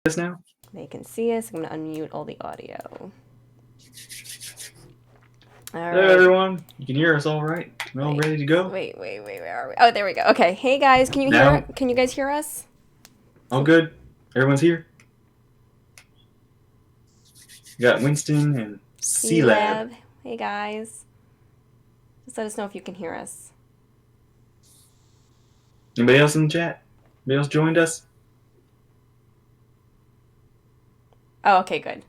This now? They can see us. I'm going to unmute all the audio. All Hello, right. everyone. You can hear us all right? We're all Wait, ready to go? wait. Where are we? Oh, there we go. Okay. Hey guys, can you hear? Now, Can you guys hear us? all good? Everyone's here? We got Winston and C C-Lab. Lab. Hey guys. Just let us know if you can hear us. Anybody else in the chat? Anybody else joined us? Oh, okay, good.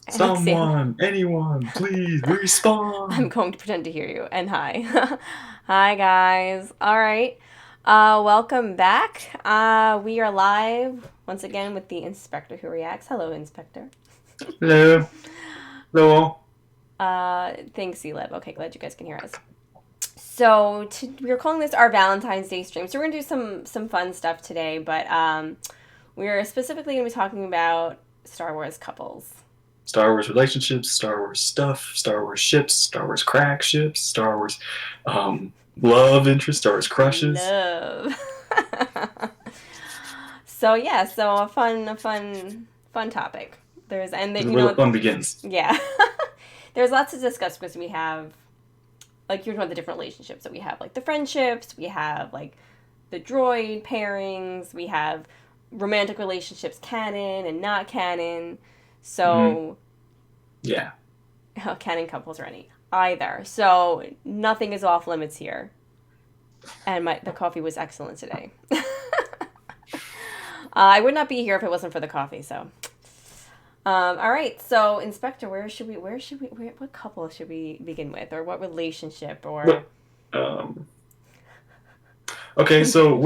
Alexander, Someone, anyone, please I'm respawn. going to pretend to hear you. And hi, hi guys. All right. Welcome back. We are live once again with the Inspector Who Reacts. Hello, Inspector. Hello. Hello all. Thanks, C-Lab. Okay, glad you guys can hear us. So we're calling this our Valentine's Day stream. So we're gonna do some fun stuff today, but we're specifically gonna be talking about Star Wars couples. Star Wars relationships, Star Wars stuff, Star Wars ships, Star Wars crack ships, Star Wars love interest, Star Wars crushes. Love. So yeah, so fun topic. There's and This then is you where the know fun begins. yeah, there's lots to discuss because we have like you're talking about the different relationships that we have, like the friendships, we have like the droid pairings, we have romantic relationships, canon and not canon. Mm-hmm. So, Yeah. canon couples or any either. So nothing is off limits here. And the coffee was excellent today. I would not be here if it wasn't for the coffee. So, all right. So, Inspector, what couple should we begin with, or what relationship, or? But, um, okay, so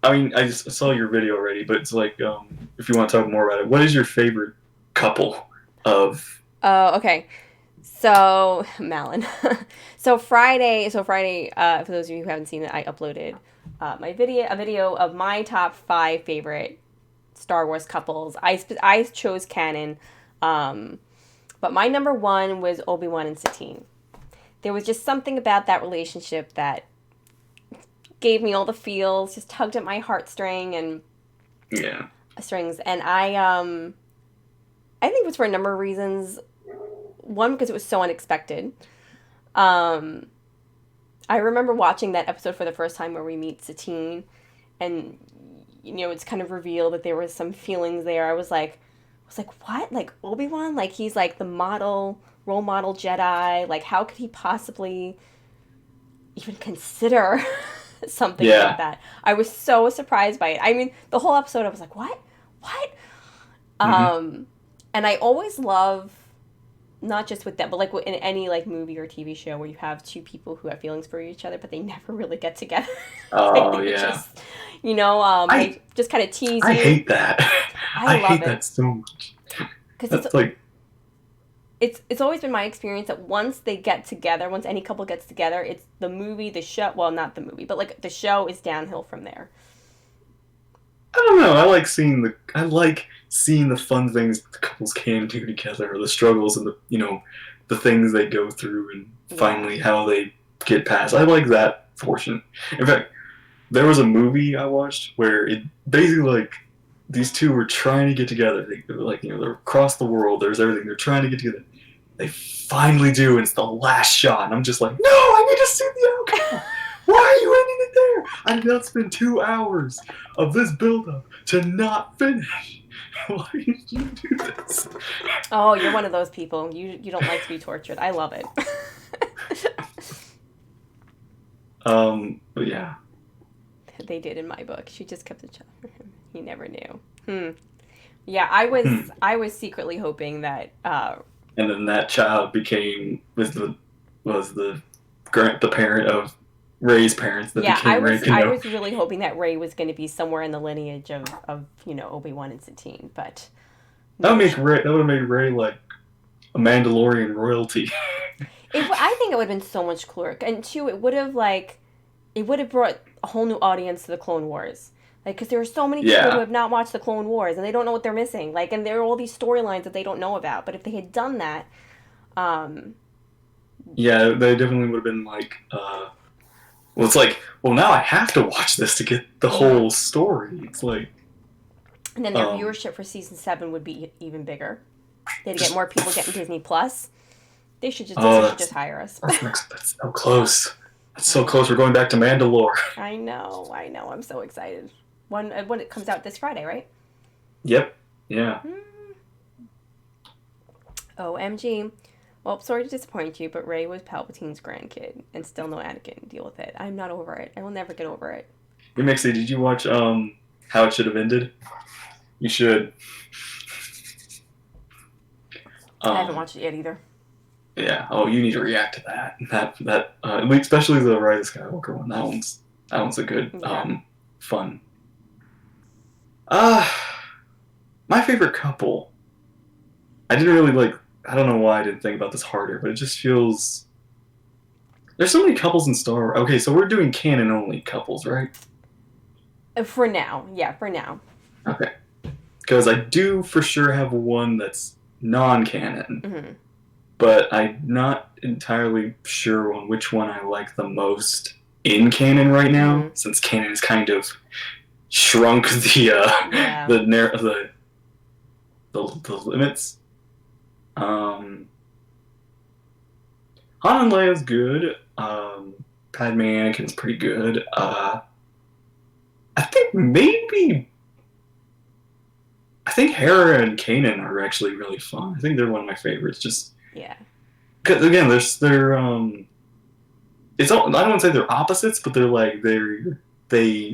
I mean, I just saw your video already, but it's like, if you want to talk more about it, what is your favorite couple of? Oh, okay. So, Malin. So Friday, for those of you who haven't seen it, I uploaded a video of my top 5 favorite Star Wars couples. I chose canon, um, but my number one was Obi-Wan and Satine. There was just something about that relationship that gave me all the feels, just tugged at my heartstring and Yeah. strings, and I think it was for a number of reasons. One, because it was so unexpected. Um, I remember watching that episode for the first time where we meet Satine, and it's kind of revealed that there was some feelings there. I was like, what? Like Obi-Wan? Like he's like the role model Jedi. Like how could he possibly even consider something like Yeah. that? I was so surprised by it. I mean, the whole episode I was like, what? What? Hmm. Um, and I always love not just with them, but like in any like movie or TV show where you have two people who have feelings for each other, but they never really get together. Like Oh they're yeah. just, I they just kind of tease I you. hate that. I I love hate it that so much. because That's like, it's always been my experience that once they get together, once any couple gets together, it's the movie, the show. Well, not the movie, but like the show is downhill from there. I don't know. I like seeing the fun things the couples can do together, or the struggles and the things they go through, and Yeah, finally how they get past. I like that portion. In fact, there was a movie I watched where it basically like these two were trying to get together. They were like they're across the world. There's everything. They're trying to get together. They finally do, and it's the last shot. And I'm just like, no, I need to see the outcome. Why are you ending it there? I did not spend 2 hours of this buildup to not finish. Why did you do this? oh, you're one of those people. You don't like to be tortured. I love it. But yeah. They did in my book. She just kept a child for him. He never knew. Yeah, I was Hmm. I was secretly hoping that And then that child was the parent of Ray's parents that yeah, I became Ray was I Kano. was really hoping that Ray was going to be somewhere in the lineage of Obi-Wan and Satine, but no. That would have made Ray like a Mandalorian royalty. I think it would have been so much cooler. And two, it would have brought a whole new audience to the Clone Wars. Like, because there are so many people who Yeah. have not watched the Clone Wars and they don't know what they're missing. Like, and there are all these storylines that they don't know about. But if they had done that, um, Yeah, they definitely would have been like, well, it's like, well, now I have to watch this to get the yeah, whole story. It's like, And then their Um, viewership for season 7 would be even bigger. They'd get more people getting Disney Plus. oh, Disney should just hire us. that's so close. That's I so close. We're know. going back to Mandalore. I know. I know. I'm so excited. When it comes out this Friday, right? Yep. Yeah. OMG. Well, sorry to disappoint you, but Rey was Palpatine's grandkid, and still no Anakin. Deal with it. I'm not over it. I will never get over it. Hey, Mixie, did you watch How It Should Have Ended? You should. I haven't Um, watched it yet either. yeah. Oh, you need to react to that. Especially the Rise of Skywalker one. That one's a good Yeah. fun. Uh my favorite couple. I didn't really like. I don't know why I didn't think about this harder, but it just feels. There's so many couples in Star Wars. Okay, so we're doing canon only couples, right? For now. Yeah, for now. Okay. Because I do for sure have one that's non-canon, Hmm. but I'm not entirely sure on which one I like the most in canon right now, Hmm. since canon has kind of shrunk Yeah. the limits. Um, Han and Leia's good. Padme Anakin's pretty good. I think maybe I think Hera and Kanan are actually really fun. I think they're one of my favorites. Just Yeah. because again, they're it's all, I don't want to say they're opposites, but they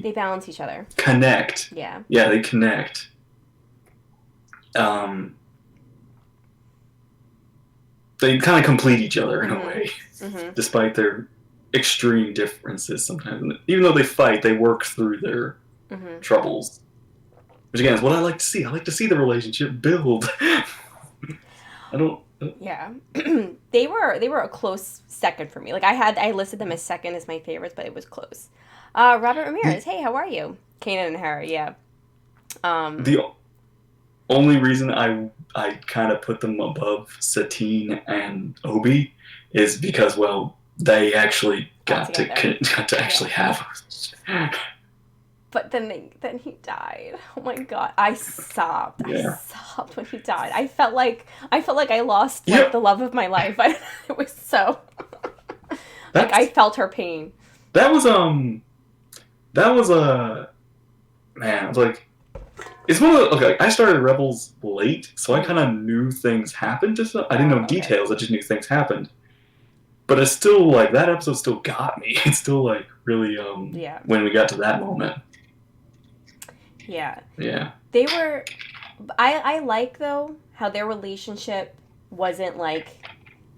They balance each other. connect. Yeah. Yeah, they connect. Um, they kind of complete each other in a way, Hmm. despite their extreme differences sometimes. Even though they fight, they work through their Hmm. troubles. Which again is what I like to see. I like to see the relationship build. I don't. Yeah. They were a close second for me. Like I listed them as second as my favorites, but it was close. Robert Ramirez, hey, how are you? Kanan and Harry, yeah. Um, The only reason I kind of put them above Satine and Obi is because well they actually got got to together. got to Yeah. actually have. But then he died. Oh my god, I sobbed. I Yeah. sobbed when he died. I felt like I lost like Yep. the love of my life. It was so like I That's felt her pain. that was that was a man. I was like, it's one of the, okay. I started Rebels late, so I kind of knew things happened. I didn't know Okay. details. I just knew things happened. But it's still like that episode still got me. It's still like really Yeah. when we got to that moment. Yeah. Yeah. They were I like though how their relationship wasn't like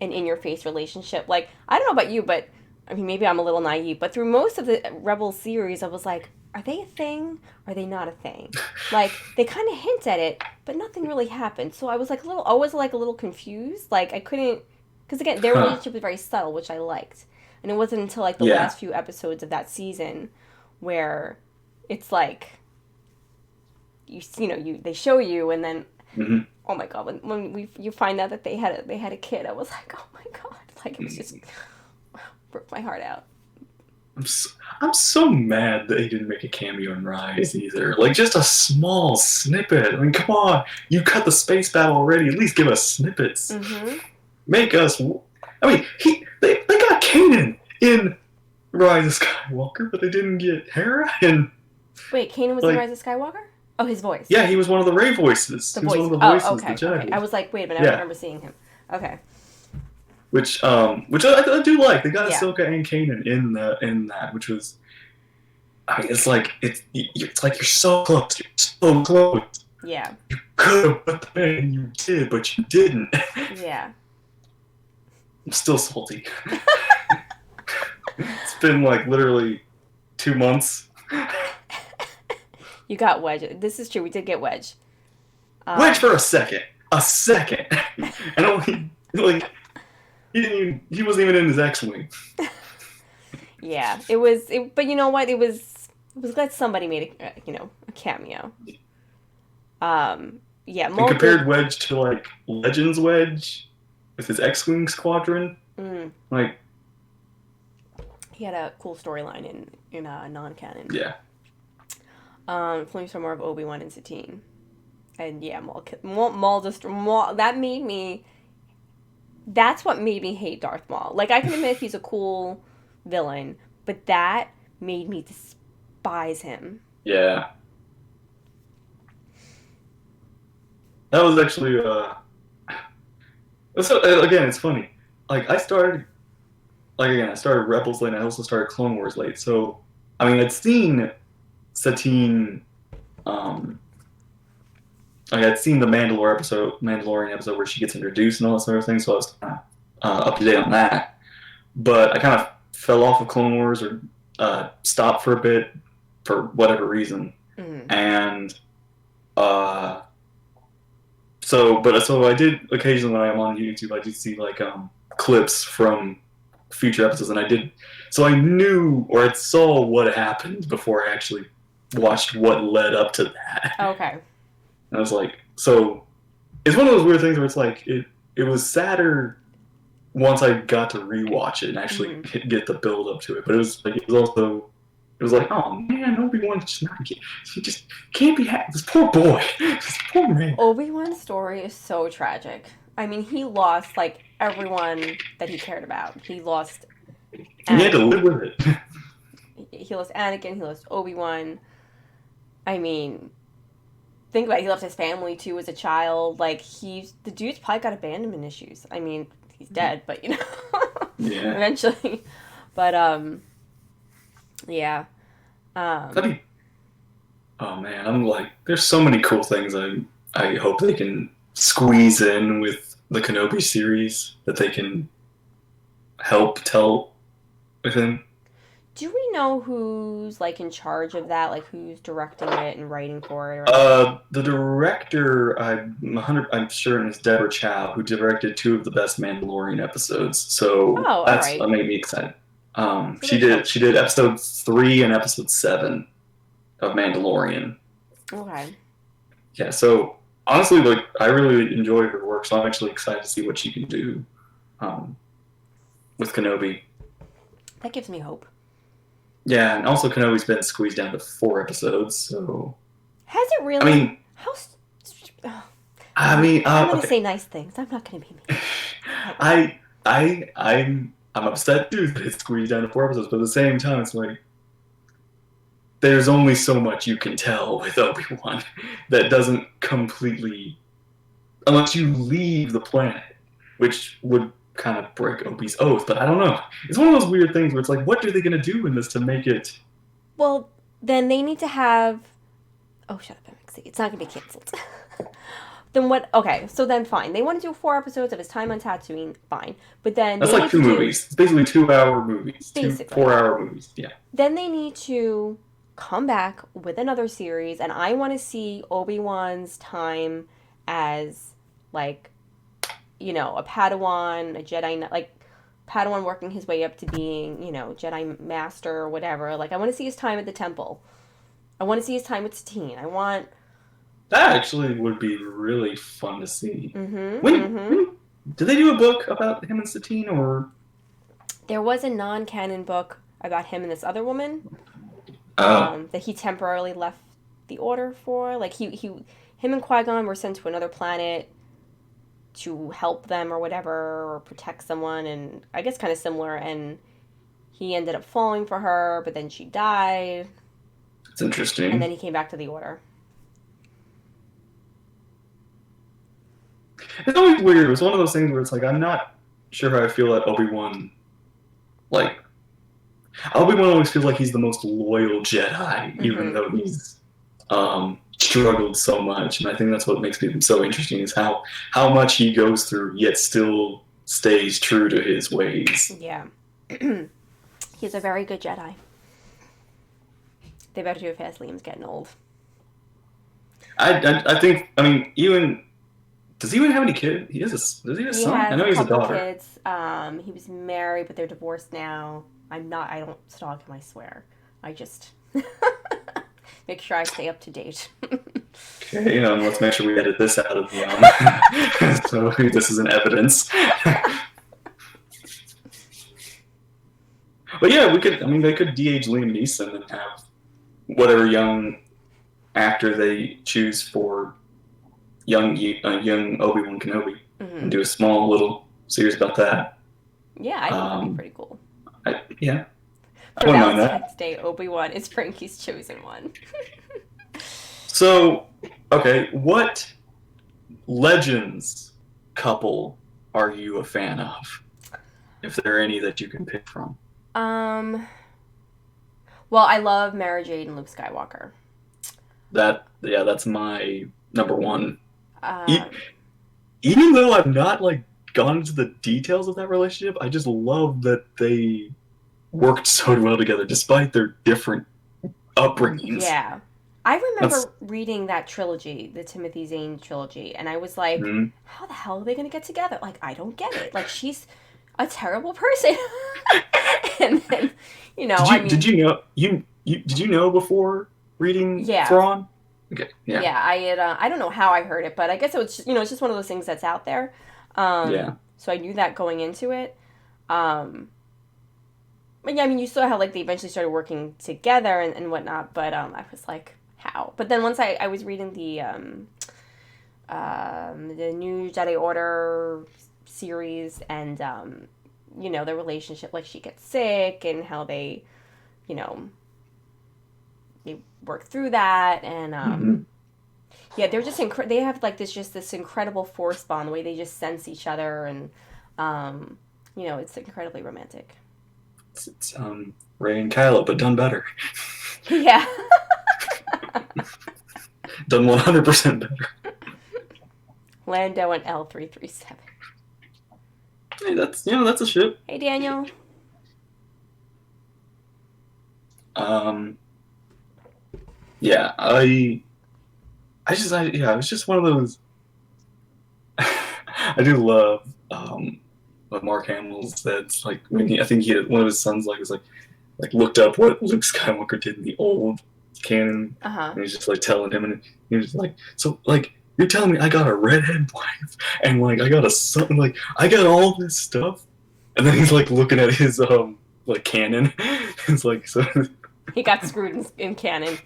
an in your face relationship. Like I don't know about you, but I mean maybe I'm a little naive, but through most of the Rebel series I was like, are they a thing? Are they not a thing? Like they kind of hint at it, but nothing really happened. So I was like always like a little confused. Like I couldn't because again, their Huh. relationship was very subtle, which I liked. And it wasn't until like the Yeah. last few episodes of that season where it's like they show you and then Hmm. oh my god when you find out that they had a kid I was like oh my god like it was just broke my heart out. I'm so, I'm so mad that he didn't make a cameo in Rise either. Like just a small snippet. I mean, come on, you cut the space battle already. At least give us snippets. Mm-hmm. Make us. I mean, they got Kanan in Rise of Skywalker, but they didn't get Hera. And Wait, Kanan was in like, Rise of Skywalker? Oh, his voice. yeah, he was one of the Rey voices. The He was voice. one of the Oh, voices, the okay, okay. I Jedi. was like, wait a minute, I don't Yeah, remember seeing him. Okay. which I do like. They got Yeah. Ahsoka and Kanan in that, which was. I mean, it's like you're so close. You're so close. Yeah. Could have put them in, and you did, but you didn't. Yeah. I'm still salty. It's been like literally 2 months. You got Wedge. This is true. We did get Wedge. Wedge for a second, and only like he wasn't even in his X-wing. Yeah. It was. But you know what? It was glad somebody made a cameo. Yeah. And Maul compared did. Wedge to like Legends Wedge with his X-wing squadron, Mm, like he had a cool storyline in non-canon. yeah, Flames for more of Obi-Wan and Satine. And yeah, Maul just Maul, that made me. That's what made me hate Darth Maul. Like I can admit he's a cool villain, but that made me despise him. Yeah, that was actually so again, it's funny. Like I started Rebels late. And I also started Clone Wars late. So I mean, I'd seen Satine. Um, I'd seen the Mandalorian episode where she gets introduced and all that sort of thing. So I was kind of up to date on that. But I kind of fell off of Clone Wars or stopped for a bit for whatever reason. Mm. And uh, so I did occasionally when I'm on YouTube, I do see like clips from future episodes, and I did. So I knew or I saw what happened before I actually watched what led up to that. Okay. And I was like, so it's one of those weird things where it's like it was sadder once I got to rewatch it and actually get the build up to it. But it was also it was like, oh man, Obi-Wan just not he just can't be happy. This poor boy, this poor man. Obi-Wan's story is so tragic. I mean, he lost like everyone that he cared about. He lost. And he had to live with it. He lost Anakin. He lost Obi-Wan. I mean, think about it. He left his family too as a child. Like the dude's probably got abandonment issues. I mean, he's dead, but you know, Yeah. eventually. But yeah. Oh man, I'm like, there's so many cool things I hope they can squeeze in with the Kenobi series that they can help tell with him. Do we know who's like in charge of that? Like who's directing it and writing for it? Or anything? The director, I'm sure, is Deborah Chow, who directed two of the best Mandalorian episodes. So Oh, all that right. made me excited. So there's hope. She did episode 3 and episode 7 of Mandalorian. Okay. Yeah, so honestly, like I really enjoy her work, so I'm actually excited to see what she can do um, with Kenobi. That gives me hope. Yeah, and also Kenobi's been squeezed down to 4 episodes, so Has it I really? mean, How? I'm I'm gonna okay. say nice things. I'm not gonna be mean. I'm upset too that it's squeezed down to 4 episodes, but at the same time, it's like there's only so much you can tell with Obi-Wan that doesn't completely, unless you leave the planet, which would kind of break Obi's oath. But I don't know. It's one of those weird things where it's like, what are they gonna do in this to make it? Well, then they need to have. Oh, shut up, MXC. It's not gonna be canceled. Then what? Okay, so then fine. They want to do 4 episodes of his time on Tatooine. Fine, but then That's they like need two to do movies. It's basically 2 hour movies, two basically. 4 hour movies. Yeah. Then they need to come back with another series, and I want to see Obi-Wan's time as like a Padawan, a Jedi, like Padawan working his way up to being Jedi Master or whatever. Like I want to see his time at the temple. I want to see his time with Satine. I want. That actually would be really fun to see. Mm-hmm. When, Mm-hmm. when did they do a book about him and Satine, or There was a non-canon book about him and this other woman oh, that he temporarily left the Order for. Like him and Qui-Gon were sent to another planet to help them or whatever, or protect someone, and I guess kind of similar. And he ended up falling for her, but then she died, it's and interesting. then he came back to the Order. It's always weird. It's one of those things where it's like I'm not sure how I feel at Obi-Wan. Like Obi-Wan always feels like he's the most loyal Jedi, even Mm-hmm. though he's struggled so much. And I think that's what makes him so interesting is how much he goes through, yet still stays true to his ways. Yeah. He's a very good Jedi. They better do it fast. Liam's getting old. I think I mean even does he even have any kids? Does he have a He son? I has know a he has a couple daughter. kids. He was married, but they're divorced now. I don't stalk him, I swear. I just make sure I stay up to date. Okay, let's make sure we edit this out of the so this is an evidence. But yeah, we could. I mean, they could de-age Liam Neeson and have whatever young actor they choose for young Obi-Wan Kenobi and Hmm. do a small little series about that. Yeah, I think that'd be Um, pretty cool. yeah, I For wouldn't mind that. Valentine's Day, Obi-Wan is Frankie's chosen one. So, okay, what Legends couple are you a fan of? If there are any that you can pick from. Um, well, I love Mara Jade and Luke Skywalker. Yeah, that's my number one. E- Um, Even though I've not like gone into the details of that relationship, I just love that they worked so well together despite their different upbringings. yeah. I That's remember reading that trilogy, the Timothy Zahn trilogy, and I was like, mm. how the hell are they going to get together? Like, I don't get it. Like, she's a terrible person. And then, Did I you did mean, you know you did you know before reading yeah. Thrawn? Okay, yeah, Yeah, I had, I don't know how I heard it, but I guess it was, it's just one of those things that's out there. yeah. So I knew that going into it. Um, but yeah, I mean, you saw how like they eventually started working together and whatnot. But I was like, how? But then once I was reading the new Jedi Order series and their relationship, like she gets sick and how you know they work through that and Hmm. yeah, they're just they have like this incredible force bond the way they just sense each other and um, it's incredibly romantic. It's Ray and Kylo, but done better, Yeah. done 100% better. Lando and L337. Hey, that's a ship. Hey Daniel. Um, yeah, yeah, it's just one of those. I do love what Mark Hamill said. Like when I think one of his sons like was like looked up what Luke Skywalker did in the old canon, Uh-huh. and he's just like telling him, and he was like, so like you're telling me I got a redhead wife, and like I got a son, like I got all this stuff, and then he's like looking at his like canon, it's like so He got screwed in canon.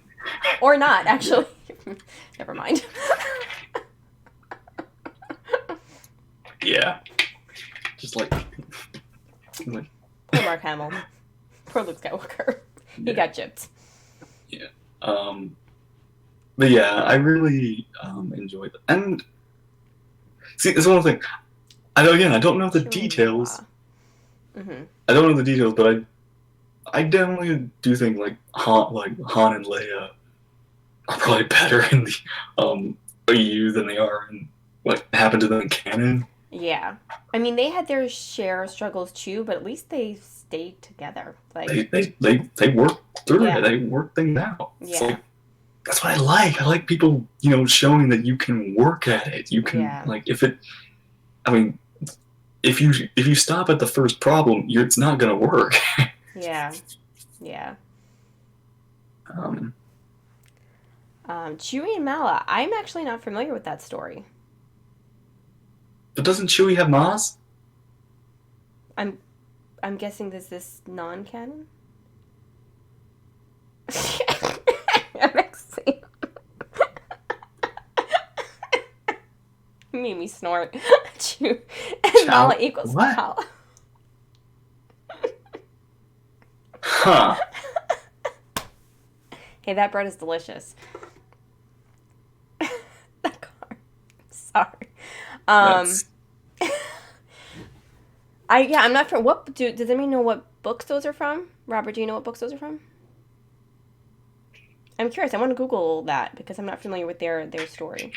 Or not, yeah, actually. Never mind. yeah, just like Poor Mark Hamill. Poor Luke Skywalker. He yeah, got gypped. yeah. But yeah, I really enjoyed it. And see, it's one thing. I don't know the Chewie and details. Mala. Mm-hmm. I don't know the details, but I definitely do think Han and Leia are probably better in the EU than they are in what happened to them in canon. Yeah. I mean, they had their share of struggles too, but at least they stayed together. Like, They work through it. yeah. They work things out. It's Yeah. like that's what I like. I like people, showing that you can work at it. You can Yeah. like if it. I mean, if you stop at the first problem, it's not gonna work. Yeah. Yeah. um, Chewie and Mala. I'm actually not familiar with that story. but doesn't Chewie have Maz? I'm I'm guessing this non-canon. MXC. Made me snort. And Mala Chow? equals What? Mala. Huh? Hey, that bread is delicious. That car. Sorry. Um, That's I'm not sure. Does anyone know what books those are from? Robert, do you know what books those are from? I'm curious. I want to Google that because I'm not familiar with their story.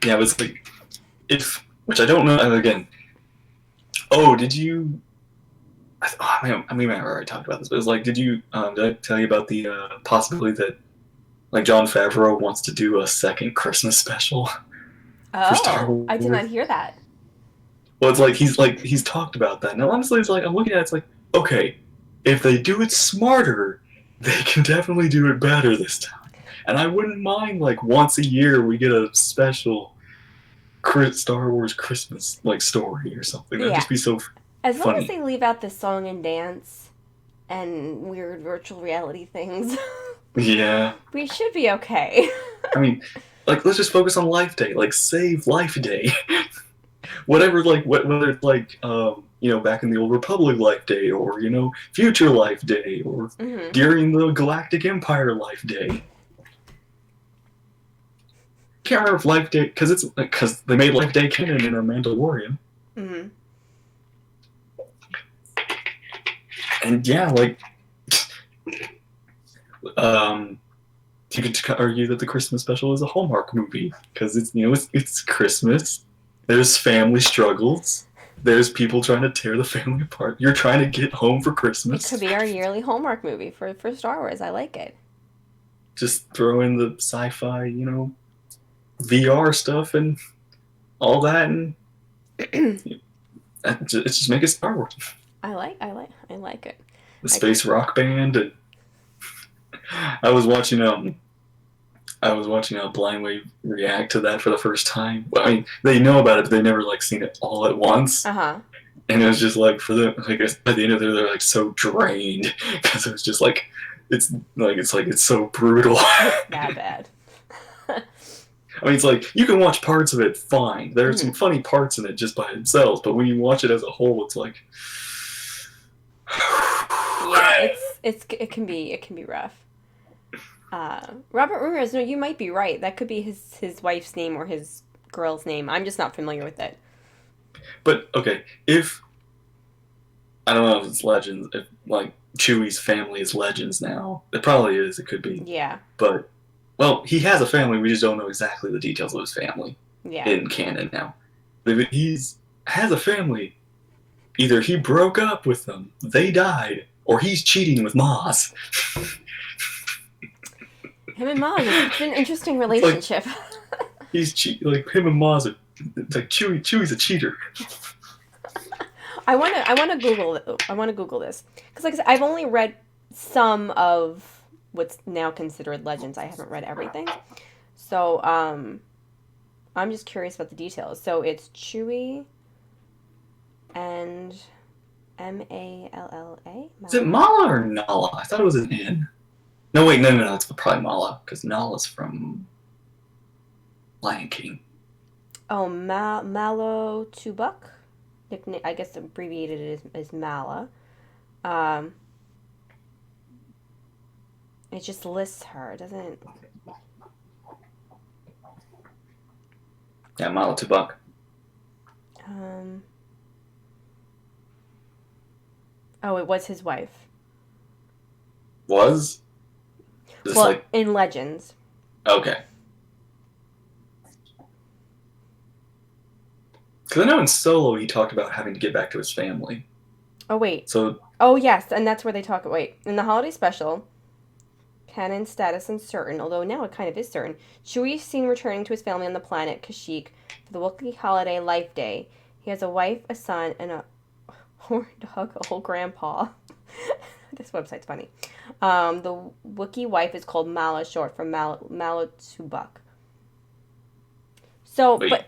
yeah. It was like if which I don't know. And again, oh, did you? I mean, I already talked about this, but it's like, did I tell you about the possibility that like John Favreau wants to do a second Christmas special for Star Oh, I did not Wars? hear that. Well, it's like he's talked about that. Now, honestly, it's like I'm looking at it, it's like, okay, if they do it smarter, they can definitely do it better this time. And I wouldn't mind like once a year we get a special Star Wars Christmas like story or something. That'd Yeah, just be so as long as funny. they leave out the song and dance and weird virtual reality things. Yeah. We should be okay. I mean, like, let's just focus on Life Day. Like, save Life Day. Whatever, like, whether it's like, back in the old Republic Life Day, or Future Life Day, or Hmm. during the Galactic Empire Life Day. Can't remember if Life Day, because they made Life Day canon in our Mandalorian. Hmm. And yeah, like, um, you could argue that the Christmas special is a Hallmark movie because it's Christmas. There's family struggles. There's people trying to tear the family apart. You're trying to get home for It could Christmas. be our yearly Hallmark movie for Star Wars. I like it. Just throw in the sci-fi, VR stuff and all that, and it's just make it Star Wars. I like it. The I, space rock band. And I was watching Blind Wave react to that for the first time. Well, I mean, they know about it, but they never like seen it all at once. uh-huh. And it was just like for them, I guess by the end of it, they're like so drained because it was just like it's so brutal. It's that bad. I mean, it's like you can watch parts of it fine. There are Hmm. some funny parts in it just by themselves, but when you watch it as a whole, it's like, Yeah, it can be rough. Robert Ramirez, no, you might be right. That could be his wife's name or his girl's name. I'm just not familiar with it. but okay, if I don't know if it's legends, if like Chewie's family is legends now, it probably is. It could be, Yeah, but well, he has a family. We just don't know exactly the details of his family yeah. in canon now. But if he's has a family, either he broke up with them, they died, or he's cheating with Maz. Him and Mom, it's been an interesting It's like relationship. like him and Maz are. It's like Chewie's a cheater. I want to Google this because, like I said, I've only read some of what's now considered legends. I haven't read everything, so I'm just curious about the details. So it's Chewie and Malla. Is it Mala or Nala? I thought it was an N. No, wait, no, it's probably Mala because Nala's from Lion King. Oh, Mallow Tubuk. Nickname, I guess abbreviated as Mala. Um, it just lists her. It doesn't. Yeah, Mala Tubak. Um, oh, it was his wife. Was? Just Well, like, in Legends. okay. Because I know in Solo he talked about having to get back to his family. Oh wait. So, Oh yes, and that's where they talk. Wait, in the holiday special, canon status uncertain. Although now it kind of is certain. Chewie is seen returning to his family on the planet Kashyyyk for the Wookiee holiday Life Day. He has a wife, a son, and a horned dog, a whole grandpa. This website's funny. The Wookiee wife is called Mala, short for Malotubuk. So, wait. but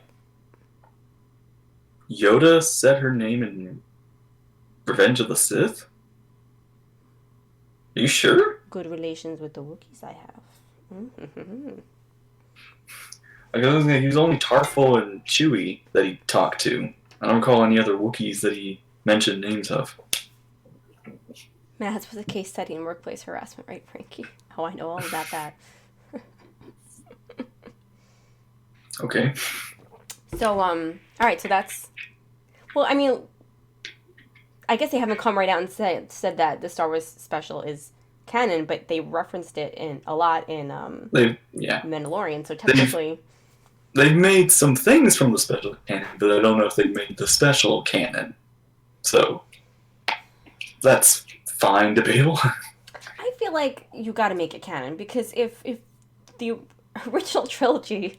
Yoda said her name in Revenge of the Sith? Are you sure? good relations with the Wookiees I have. Mm-hmm. Like, I was he was only Tarful and Chewie that he talked to. I don't recall any other Wookiees that he mentioned names of. Mads was a case study in workplace harassment, right, Frankie? Oh, I know all about that. Okay. So, all right, so that's, well, I mean, I guess they haven't come right out and said that the Star Wars special is canon, but they referenced it in a lot in Yeah. Mandalorian, so technically, They've made some things from the special canon, but I don't know if they've made the special canon. So, that's fine, debatable. I feel like you got to make it canon because if the original trilogy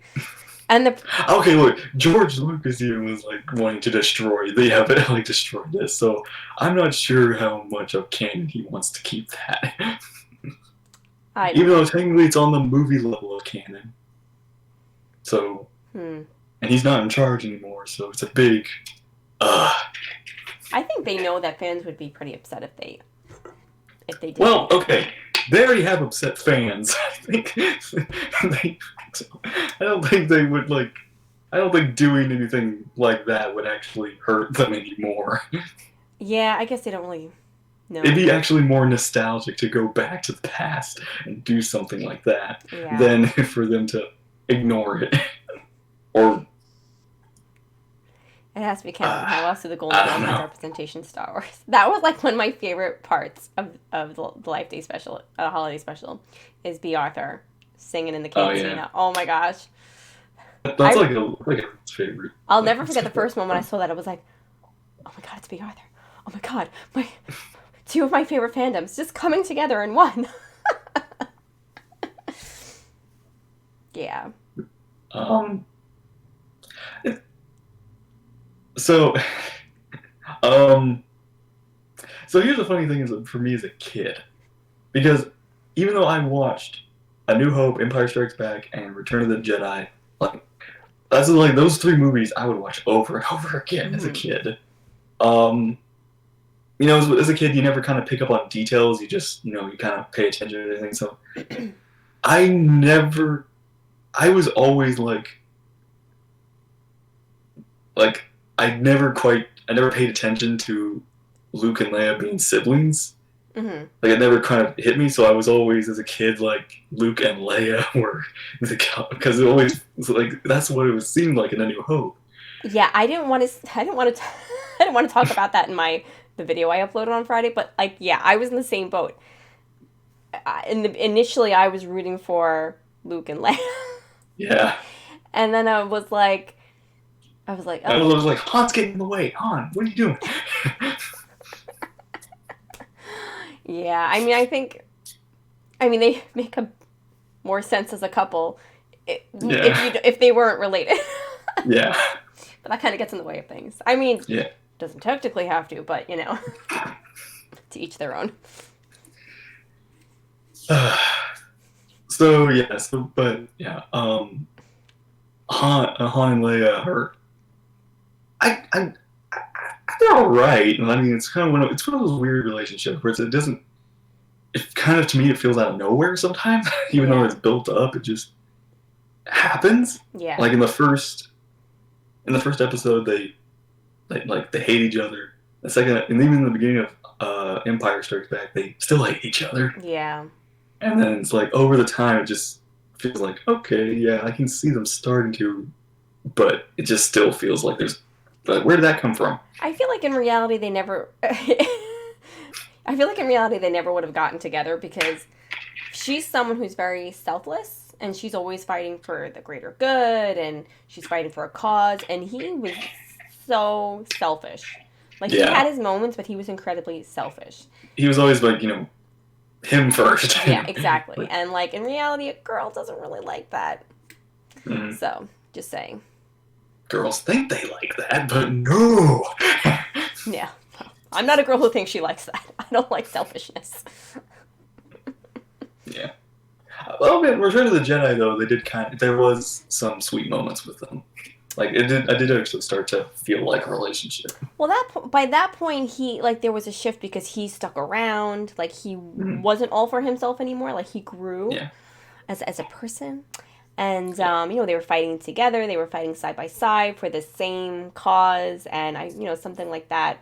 and the Okay, look, George Lucas even was like wanting to destroy destroy this, so I'm not sure how much of canon he wants to keep that. I Even though technically it's on the movie level of canon. So, hmm, and he's not in charge anymore, so it's a big, I think they know that fans would be pretty upset if they did. Well, okay. they already have upset fans. I think they, I don't think they would like. I don't think doing anything like that would actually hurt them anymore. Yeah, I guess they don't really It'd know. be actually more nostalgic to go back to the past and do something like that Yeah. than for them to ignore it. Or It has to be canon. uh, How else do the Golden I don't Girls have know. representation in Star Wars? That was like one of my favorite parts of the Life Day special, holiday special, is B. Arthur singing in the Oh yeah, cantina. Oh my gosh. that's I like a favorite I'll like never forget the support first moment I from. saw that. I was like, oh my god, it's B. Arthur. Oh my god, my two of my favorite fandoms just coming together in one. Yeah. Um, so um, so here's the funny thing is for me as a kid because even though I watched A New Hope, Empire Strikes Back, and Return of the Jedi, like that's like those three movies I would watch over and over again as a Hmm. kid. Um, as a kid, you never kind of pick up on details. You just, you kind of pay attention to everything. So I never, I was always like, I never paid attention to Luke and Leia being siblings. Hmm. Like, it never kind of hit me. So I was always, as a kid, like, Luke and Leia were because it always was like, that's what it seemed like in A New Hope. Yeah, I didn't want to. I didn't want to. I didn't want to talk about that in the video I uploaded on Friday. But like, yeah, I was in the same boat. Initially, I was rooting for Luke and Leia, Yeah. and then I was like, I oh, was like, Han's getting in the way. Han, what are you doing? yeah. I mean, I mean, they make a more sense as a couple Yeah. if they weren't related. Yeah. But that kind of gets in the way of things. I mean, Yeah. doesn't technically have to, but to each their own. So yeah, but yeah, Han and Leia are I they're all right. I mean, it's one of those weird relationships where it doesn't. It kind of to me it feels out of nowhere sometimes, even though Yeah, it's built up. It just happens. yeah, Like in the first episode, they hate each other. The second, and even in the beginning of Empire Strikes Back, they still hate each other. yeah. And then it's like over the time, it just feels like okay, yeah, I can see them starting to, but it just still feels like there's. But where did that come from? I feel like in reality they never. I feel like in reality they never would have gotten together because she's someone who's very selfless and she's always fighting for the greater good and she's fighting for a cause and he was so selfish. Like he Yeah, had his moments, but he was incredibly selfish. he was always like him first. Yeah, exactly. Like, And like in reality, a girl doesn't really like that. mm, So just saying. girls think they like that, but no. Yeah. I'm not a girl who thinks she likes that. I don't like selfishness. Yeah. Well, man, Return of the Jedi though they did there was some sweet moments with them. Like it did, I did actually start to feel like a relationship. Well, by that point, he like there was a shift because he stuck around. Like he Mm, wasn't all for himself anymore. Like he grew yeah, as a person, and yeah, they were fighting together. They were fighting side by side for the same cause, and something like that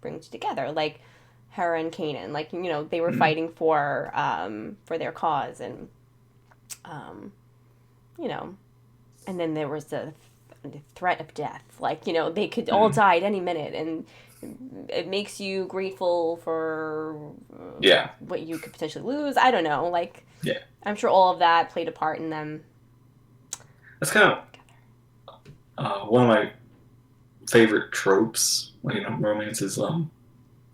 brings you together. Like her and Kanan, like they were mm, fighting for their cause, and um, you know, and then there was the threat of death. Like they could all mm, die at any minute, and it makes you grateful for yeah, what you could potentially lose. I don't know. Like yeah. I'm sure all of that played a part in them. That's kind of one of my favorite tropes. Romance is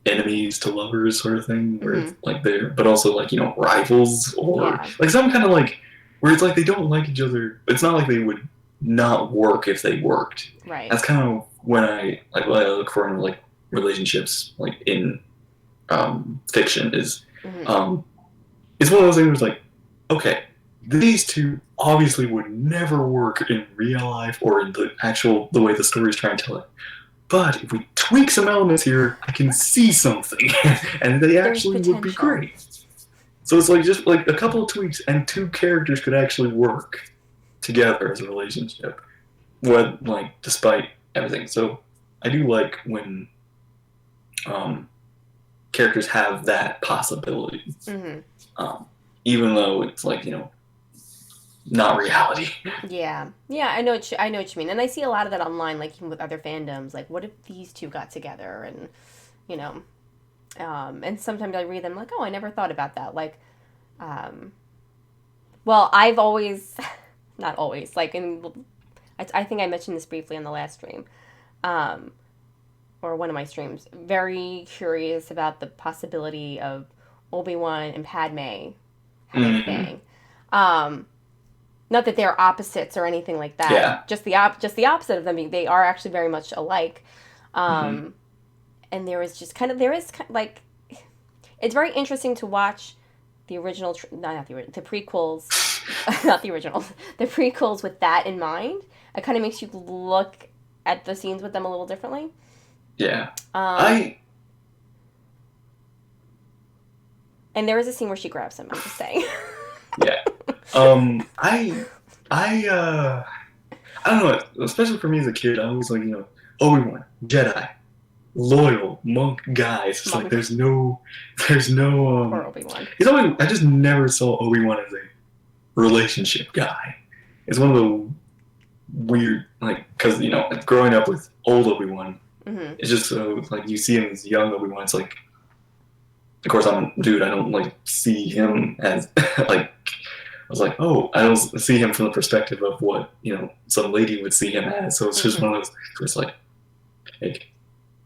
enemies to lovers sort of thing, where Hmm. it's like they're, but also like rivals or Yeah. like some kind of like where it's like they don't like each other. It's not like they would not work if they worked. Right. That's kind of when I look for in like relationships like in fiction is Hmm. um, it's one of those things where it's like okay, these two obviously would never work in real life or in the way the story is trying to tell it. But if we tweak some elements here, I can see something, and they There's actually would be potential. great. So it's like just like a couple of tweaks, and two characters could actually work together as a relationship. What like despite everything. So I do like when um, characters have that possibility, Mm-hmm. um, even though it's like not reality. Yeah, yeah, I know what you mean, and I see a lot of that online, like even with other fandoms. Like, what if these two got together, and you know, and sometimes I read them like, oh, I never thought about that. Like, um, well, I've always, not always, like, I think I mentioned this briefly on the last stream, um, or one of my streams. Very curious about the possibility of Obi-Wan and Padme having a Mm-hmm. thing. Um, Not that they're opposites or anything like that. Yeah. Just the opposite of them. They are actually very much alike. Mm-hmm. Um, and there is like it's very interesting to watch the original, not the original, the prequels, not the original, the prequels with that in mind. It kind of makes you look at the scenes with them a little differently. Yeah. Um, I and there is a scene where she grabs him. I'm just saying. yeah. I I I don't know. Especially for me as a kid, I was like Obi Wan Jedi loyal monk guy. It's just like Monk. there's no Poor Obi Wan. He's always I just never saw Obi Wan as a relationship guy. It's one of the weird like because growing up with old Obi Wan, Mm-hmm. it's just so like you see him as young Obi Wan. It's like of course I'm dude. I don't like see him as like I was like, oh, I don't see him from the perspective of what some lady would see him as. So it's just Mm-hmm. one of those things where it's like,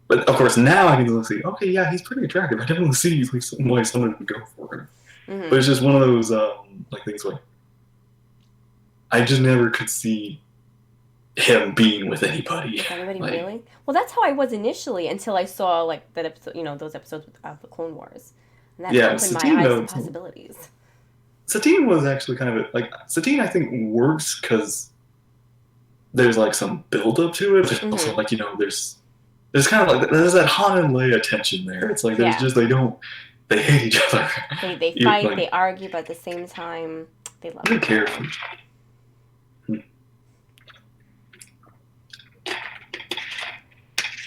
but of course now I can see, okay, yeah, he's pretty attractive. I definitely see like why someone would go for him. But Mm-hmm. it's just one of those like things where I just never could see him being with anybody. With anybody Like, really? Well, that's how I was initially until I saw like that episode, those episodes of the Clone Wars, and that yeah, opened my Satine eyes to though, possibilities. Satine was actually kind of like Satine. I think works because there's like some build up to it, but also Mm-hmm. like there's kind of like there's that Han and Leia tension there. It's like there's Yeah, just they hate each other. they You fight, they like argue, but at the same time, they love I don't each care other.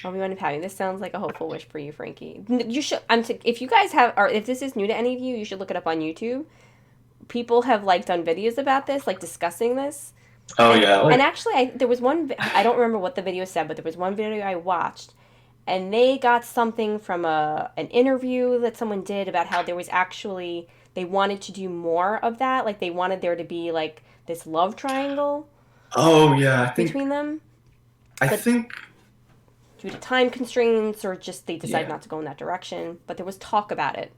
for Obi-Wan and Padme. This sounds like a hopeful wish for you, Frankie. You should. If you guys have, or if this is new to any of you, you should look it up on YouTube. People have like done videos about this, like discussing this. oh And yeah, like actually, there was one. I don't remember what the video said, but there was one video I watched, and they got something from an interview that someone did about how there was actually they wanted to do more of that. Like they wanted there to be like this love triangle oh yeah, between them, I but think due to time constraints or just they decided yeah. not to go in that direction. But there was talk about it.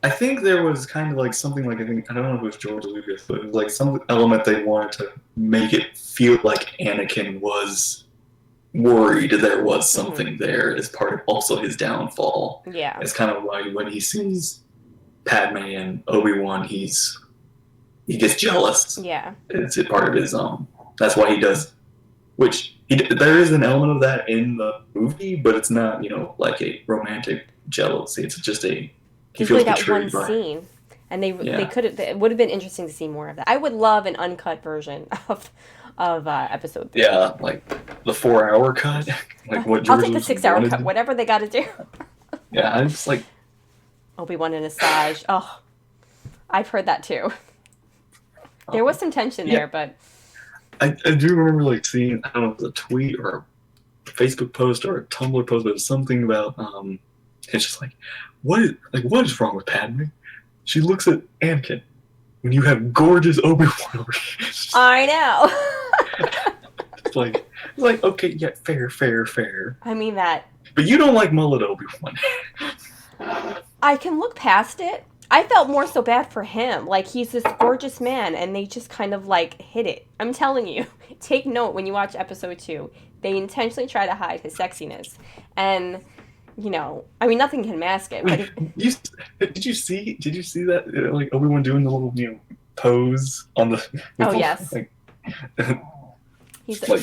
I think there was kind of like something like I don't know if it was George Lucas, but it was like some element they wanted to make it feel like Anakin was worried there was Hmm. something there as part of also his downfall. Yeah, It's kind of why when he sees Padme and Obi Wan, he gets jealous. yeah. It's a part of his That's why he does. Which there is an element of that in the movie, but it's not like a romantic jealousy. It's just he There's feels really that one betrayed by scene, and they yeah could have. It would have been interesting to see more of that. I would love an uncut version of episode 3. yeah like the 4 hour cut, like what I'll George take the Lucas 6 hour cut, wanted. whatever they got to do. Yeah, I'm just like Obi-Wan and Asajj. Oh, I've heard that too. There was some tension yeah. there, but I do remember like seeing I don't know if it was a tweet or a Facebook post or a Tumblr post, but it was something about it's just like what is wrong with Padme? She looks at Anakin when you have gorgeous Obi Wan over here. I know. It's like okay, yeah, fair. I mean that But you don't like mullet Obi Wan. I can look past it. I felt more so bad for him. Like he's this gorgeous man, and they just kind of like hit it. I'm telling you, take note when you watch episode 2. They intentionally try to hide his sexiness, and I mean, nothing can mask it. But you did you see that like Obi Wan doing the little pose on the oh with yes, like he's like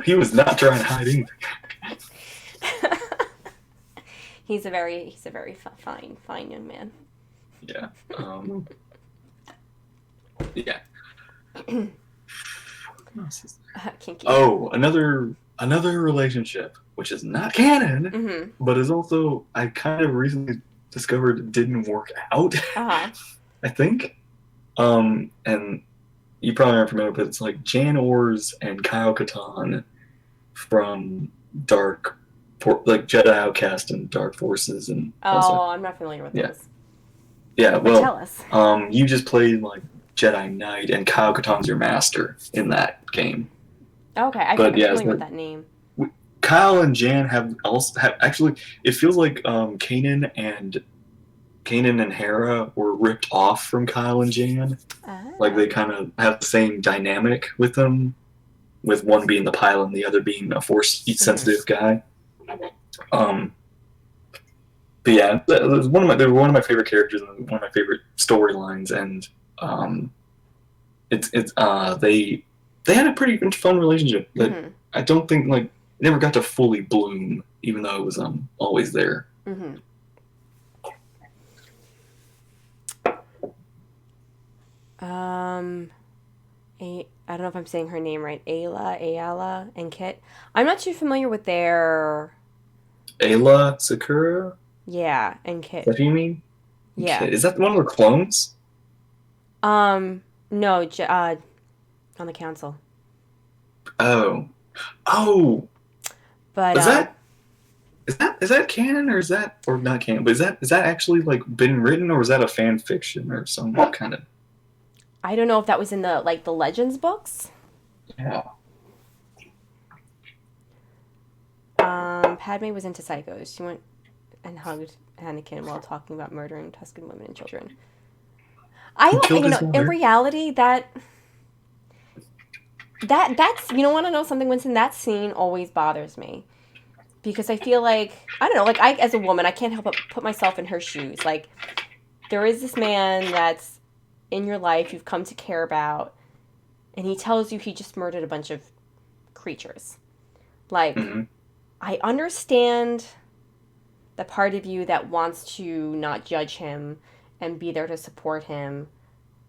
he was not trying to hide anything. he's a very fine young man. Yeah. Yeah. What else is there? Kinky. Oh, another relationship, which is not canon, Mm-hmm. but is also I kind of recently discovered didn't work out. Uh-huh. I think. And you probably aren't familiar, but it's like Jan Ors and Kyle Katarn from Dark, like Jedi Outcast and Dark Forces, and also Oh, I'm not familiar with yeah, those. yeah. But tell Well, us. you just played like Jedi Knight, and Kyle Katarn's your master in that game. Okay, I think But I'm yeah, it's familiar with like that name. Kyle and Jan have actually. It feels like Kanan and Hera were ripped off from Kyle and Jan. Like Ah. they kind of have the same dynamic with them, with one being the pilot and the other being a force Mm-hmm. sensitive guy. Um, but yeah, they were one of my favorite characters and one of my favorite storylines, and um, they had a pretty fun relationship that Mm-hmm. I don't think like never got to fully bloom, even though it was always there. Mm-hmm. Um, I don't know if I'm saying her name right. Ayala, and Kit. I'm not too familiar with their. Ayla Sakura, Yeah, and is Kit. that who you mean? Yeah. Okay, is that one of the clones? Um, no, on the council. Oh, oh, But is that canon or is that or not canon? But is that actually like been written or is that a fan fiction or some kind of I don't know if that was in the Legends books. yeah? Padme was into psychos. She went and hugged Anakin while talking about murdering Tusken women and children. Who killed his In mother? reality, that's you don't want to know something, Winston. That scene always bothers me because I feel like I don't know, like I as a woman, I can't help but put myself in her shoes. Like there is this man that's in your life you've come to care about, and he tells you he just murdered a bunch of creatures. Like Mm-hmm. I understand the part of you that wants to not judge him and be there to support him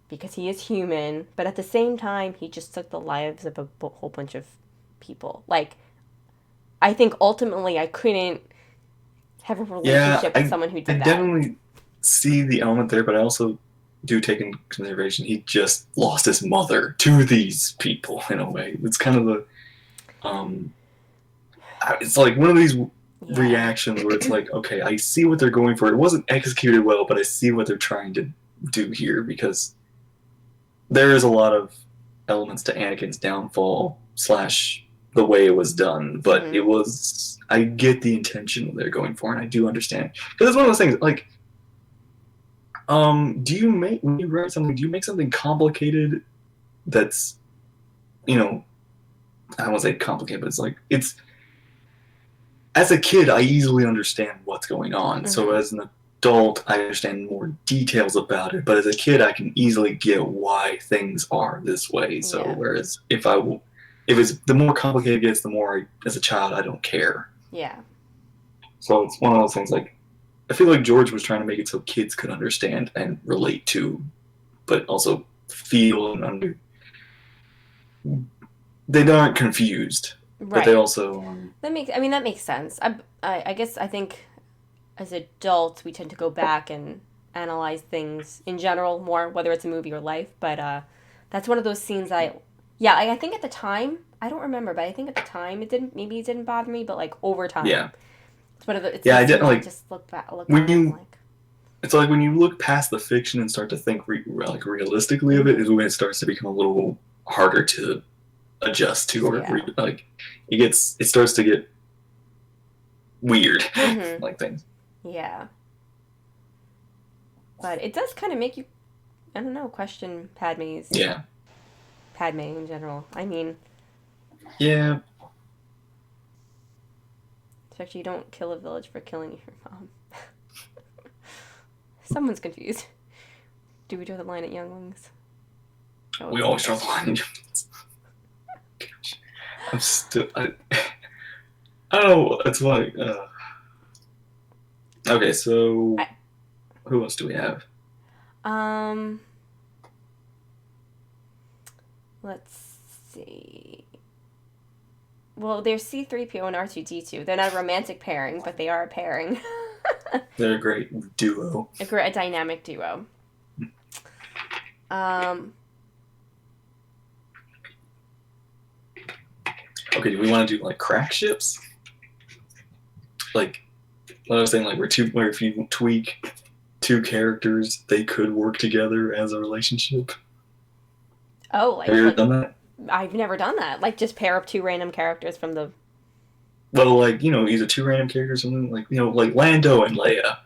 because he is human, but at the same time, he just took the lives of a whole bunch of people. Like, I think ultimately I couldn't have a Yeah, relationship with I someone who I did that. definitely see the element there, but I also do take into consideration he just lost his mother to these people in a way. It's kind of the um, it's like one of these Yeah. reactions where it's like, okay, I see what they're going for. It wasn't executed well, but I see what they're trying to do here because there is a lot of elements to Anakin's downfall slash the way it was done, but Mm-hmm. it was I get the intention they're going for, and I do understand because it's one of those things like do you make when you write something? Do you make something complicated that's you know I don't want to say complicated, but it's like it's as a kid I easily understand what's going on. So Mm-hmm. as an adult I understand more details about it, but as a kid I can easily get why things are this way. So Yeah. whereas if it's the more complicated it gets, the more as a child I don't care. Yeah. So it's one of those things like I feel like George was trying to make it so kids could understand and relate to, but also feel and under they aren't confused, but they Right. also That makes sense. I guess I think as adults we tend to go back and analyze things in general more, whether it's a movie or life. But that's one of those scenes yeah, I think at the time I don't remember, but I think at the time it didn't bother me, but like over time, yeah it's yeah a I scene didn't I like just look when back and I'm you like, it's like when you look past the fiction and start to think like realistically of it mm-hmm, is when it starts to become a little harder to adjust to or yeah, like it starts to get weird mm-hmm, like things yeah. But it does kind of make you, I don't know, question yeah Padme in general. I mean, yeah especially you don't kill a village for killing your mom. Someone's confused. Do we draw the line at younglings? Oh, we it's always draw okay. the line. I'm still I don't know it's like okay so I, who else do we have Um, let's see. Well, there's C-3PO and R2-D2. They're not a romantic pairing, but they are a pairing. They're a great duo. A dynamic duo. Um, Okay, do we want to do like crack ships? Like, what I was saying, like where if you tweak two characters, they could work together as a relationship. oh, Have you ever like done that? I've never done that. Like just pair up two random characters from the. Well, like either two random characters, and like like Lando and Leia.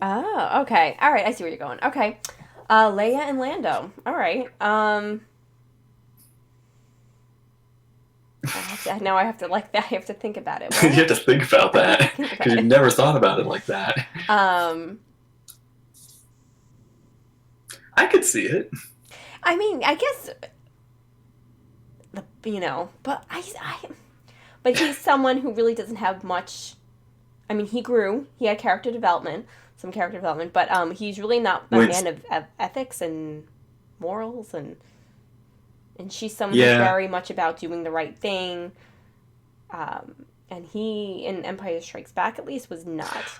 Oh, okay. All right, I see where you're going. Okay. Leia and Lando. All right. Now I have to like that. I have to think about it. You have to think about I have to that think about because you've it. never thought about it like that. Um, I could see it. I mean, I guess but but he's someone who really doesn't have much. I mean, he grew. He had character development, some character development, but he's really not a Wait, man of ethics and morals, and she's someone who's yeah. very much about doing the right thing. And he, in Empire Strikes Back at least, was not.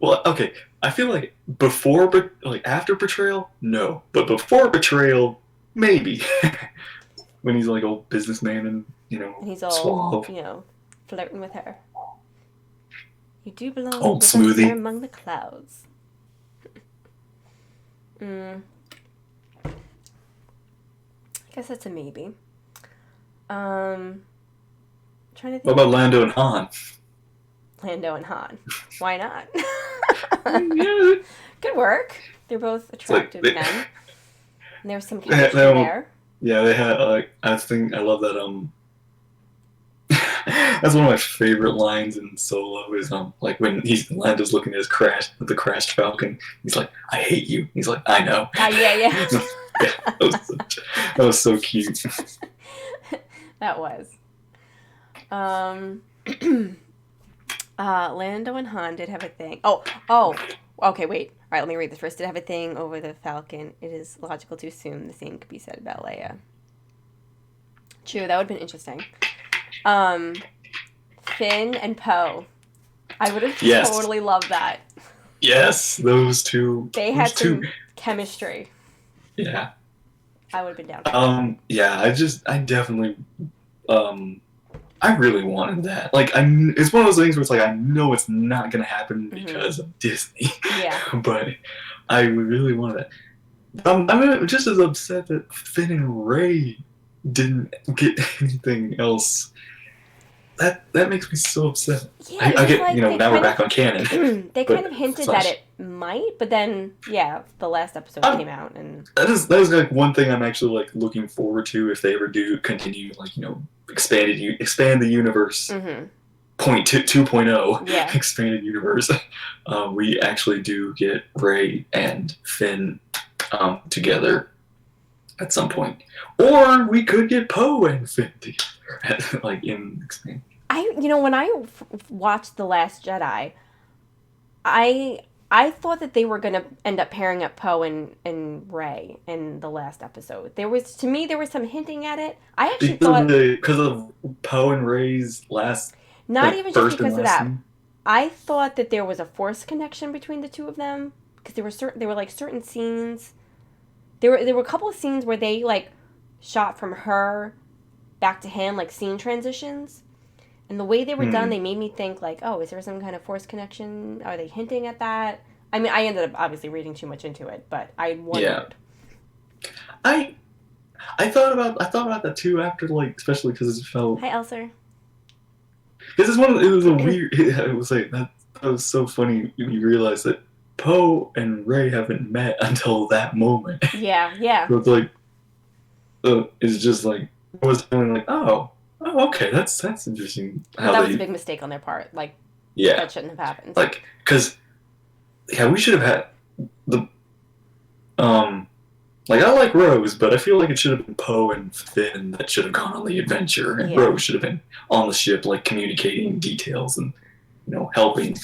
Well, okay. I feel like before, but like after betrayal, no. But before betrayal, maybe. When he's like old businessman and And he's all, suave, flirting with her. You do belong old with us here smoothie. among the clouds. Mm, I guess that's a maybe. Trying to What think. about Lando and Han? Lando and Han. Why not? Yeah, Good work. They're both it's like attractive men. And there's some they had, chemistry there. yeah, they had like I love that that's one of my favorite lines in Solo is like when Lando's looking at the crashed Falcon, he's like, "I hate you." He's like, "I know." Yeah, yeah. Yeah, that was so cute. That was. Um, Lando and Han did have a thing. Oh. Okay, wait. All right, let me read this first. Did have a thing over the Falcon. It is logical to assume the same could be said about Leia. True, that would have been interesting. Finn and Poe. I would have Yes. totally loved that. Yes, those two. They those had two. some chemistry. Yeah. I would have been down for that. Yeah. I definitely. I really wanted that. Like, it's one of those things where it's like I know it's not gonna happen because of Disney. Yeah. But I really wanted that. I'm just as upset that Finn and Rey didn't get anything else. That makes me so upset. Yeah, I get like now we're back on canon. They but kind of hinted that it might, but then the last episode came out, and that is like one thing I'm actually like looking forward to if they ever do continue like expand the universe. mm-hmm. Point 2.0 Yeah. expanded universe. We actually do get Rey and Finn together at some point, or we could get Poe and Finn together, like in expand. When I watched The Last Jedi, I thought that they were gonna end up pairing up Poe and Rey in the last episode. There was some hinting at it. I actually thought Because of Poe and Rey's last. not like, even just because of that. Scene. I thought that there was a force connection between the two of them because there were like certain scenes. There were a couple of scenes where they like shot from her back to him, like scene transitions. And the way they were done, they made me think like, oh, is there some kind of force connection? Are they hinting at that? I mean, I ended up obviously reading too much into it, but I wondered. Yeah. I thought about that too after like especially because it felt. Hi, Elser. This is it was a weird. It was like that was so funny when you realize that Poe and Rey haven't met until that moment. Yeah. So it's like, it's just like I was feeling like, oh, okay, that's interesting. That was a big mistake on their part. Like, that shouldn't have happened. Like, because we should have had the like I like Rose, but I feel like it should have been Poe and Finn that should have gone on the adventure, and Rose should have been on the ship, like communicating details and helping.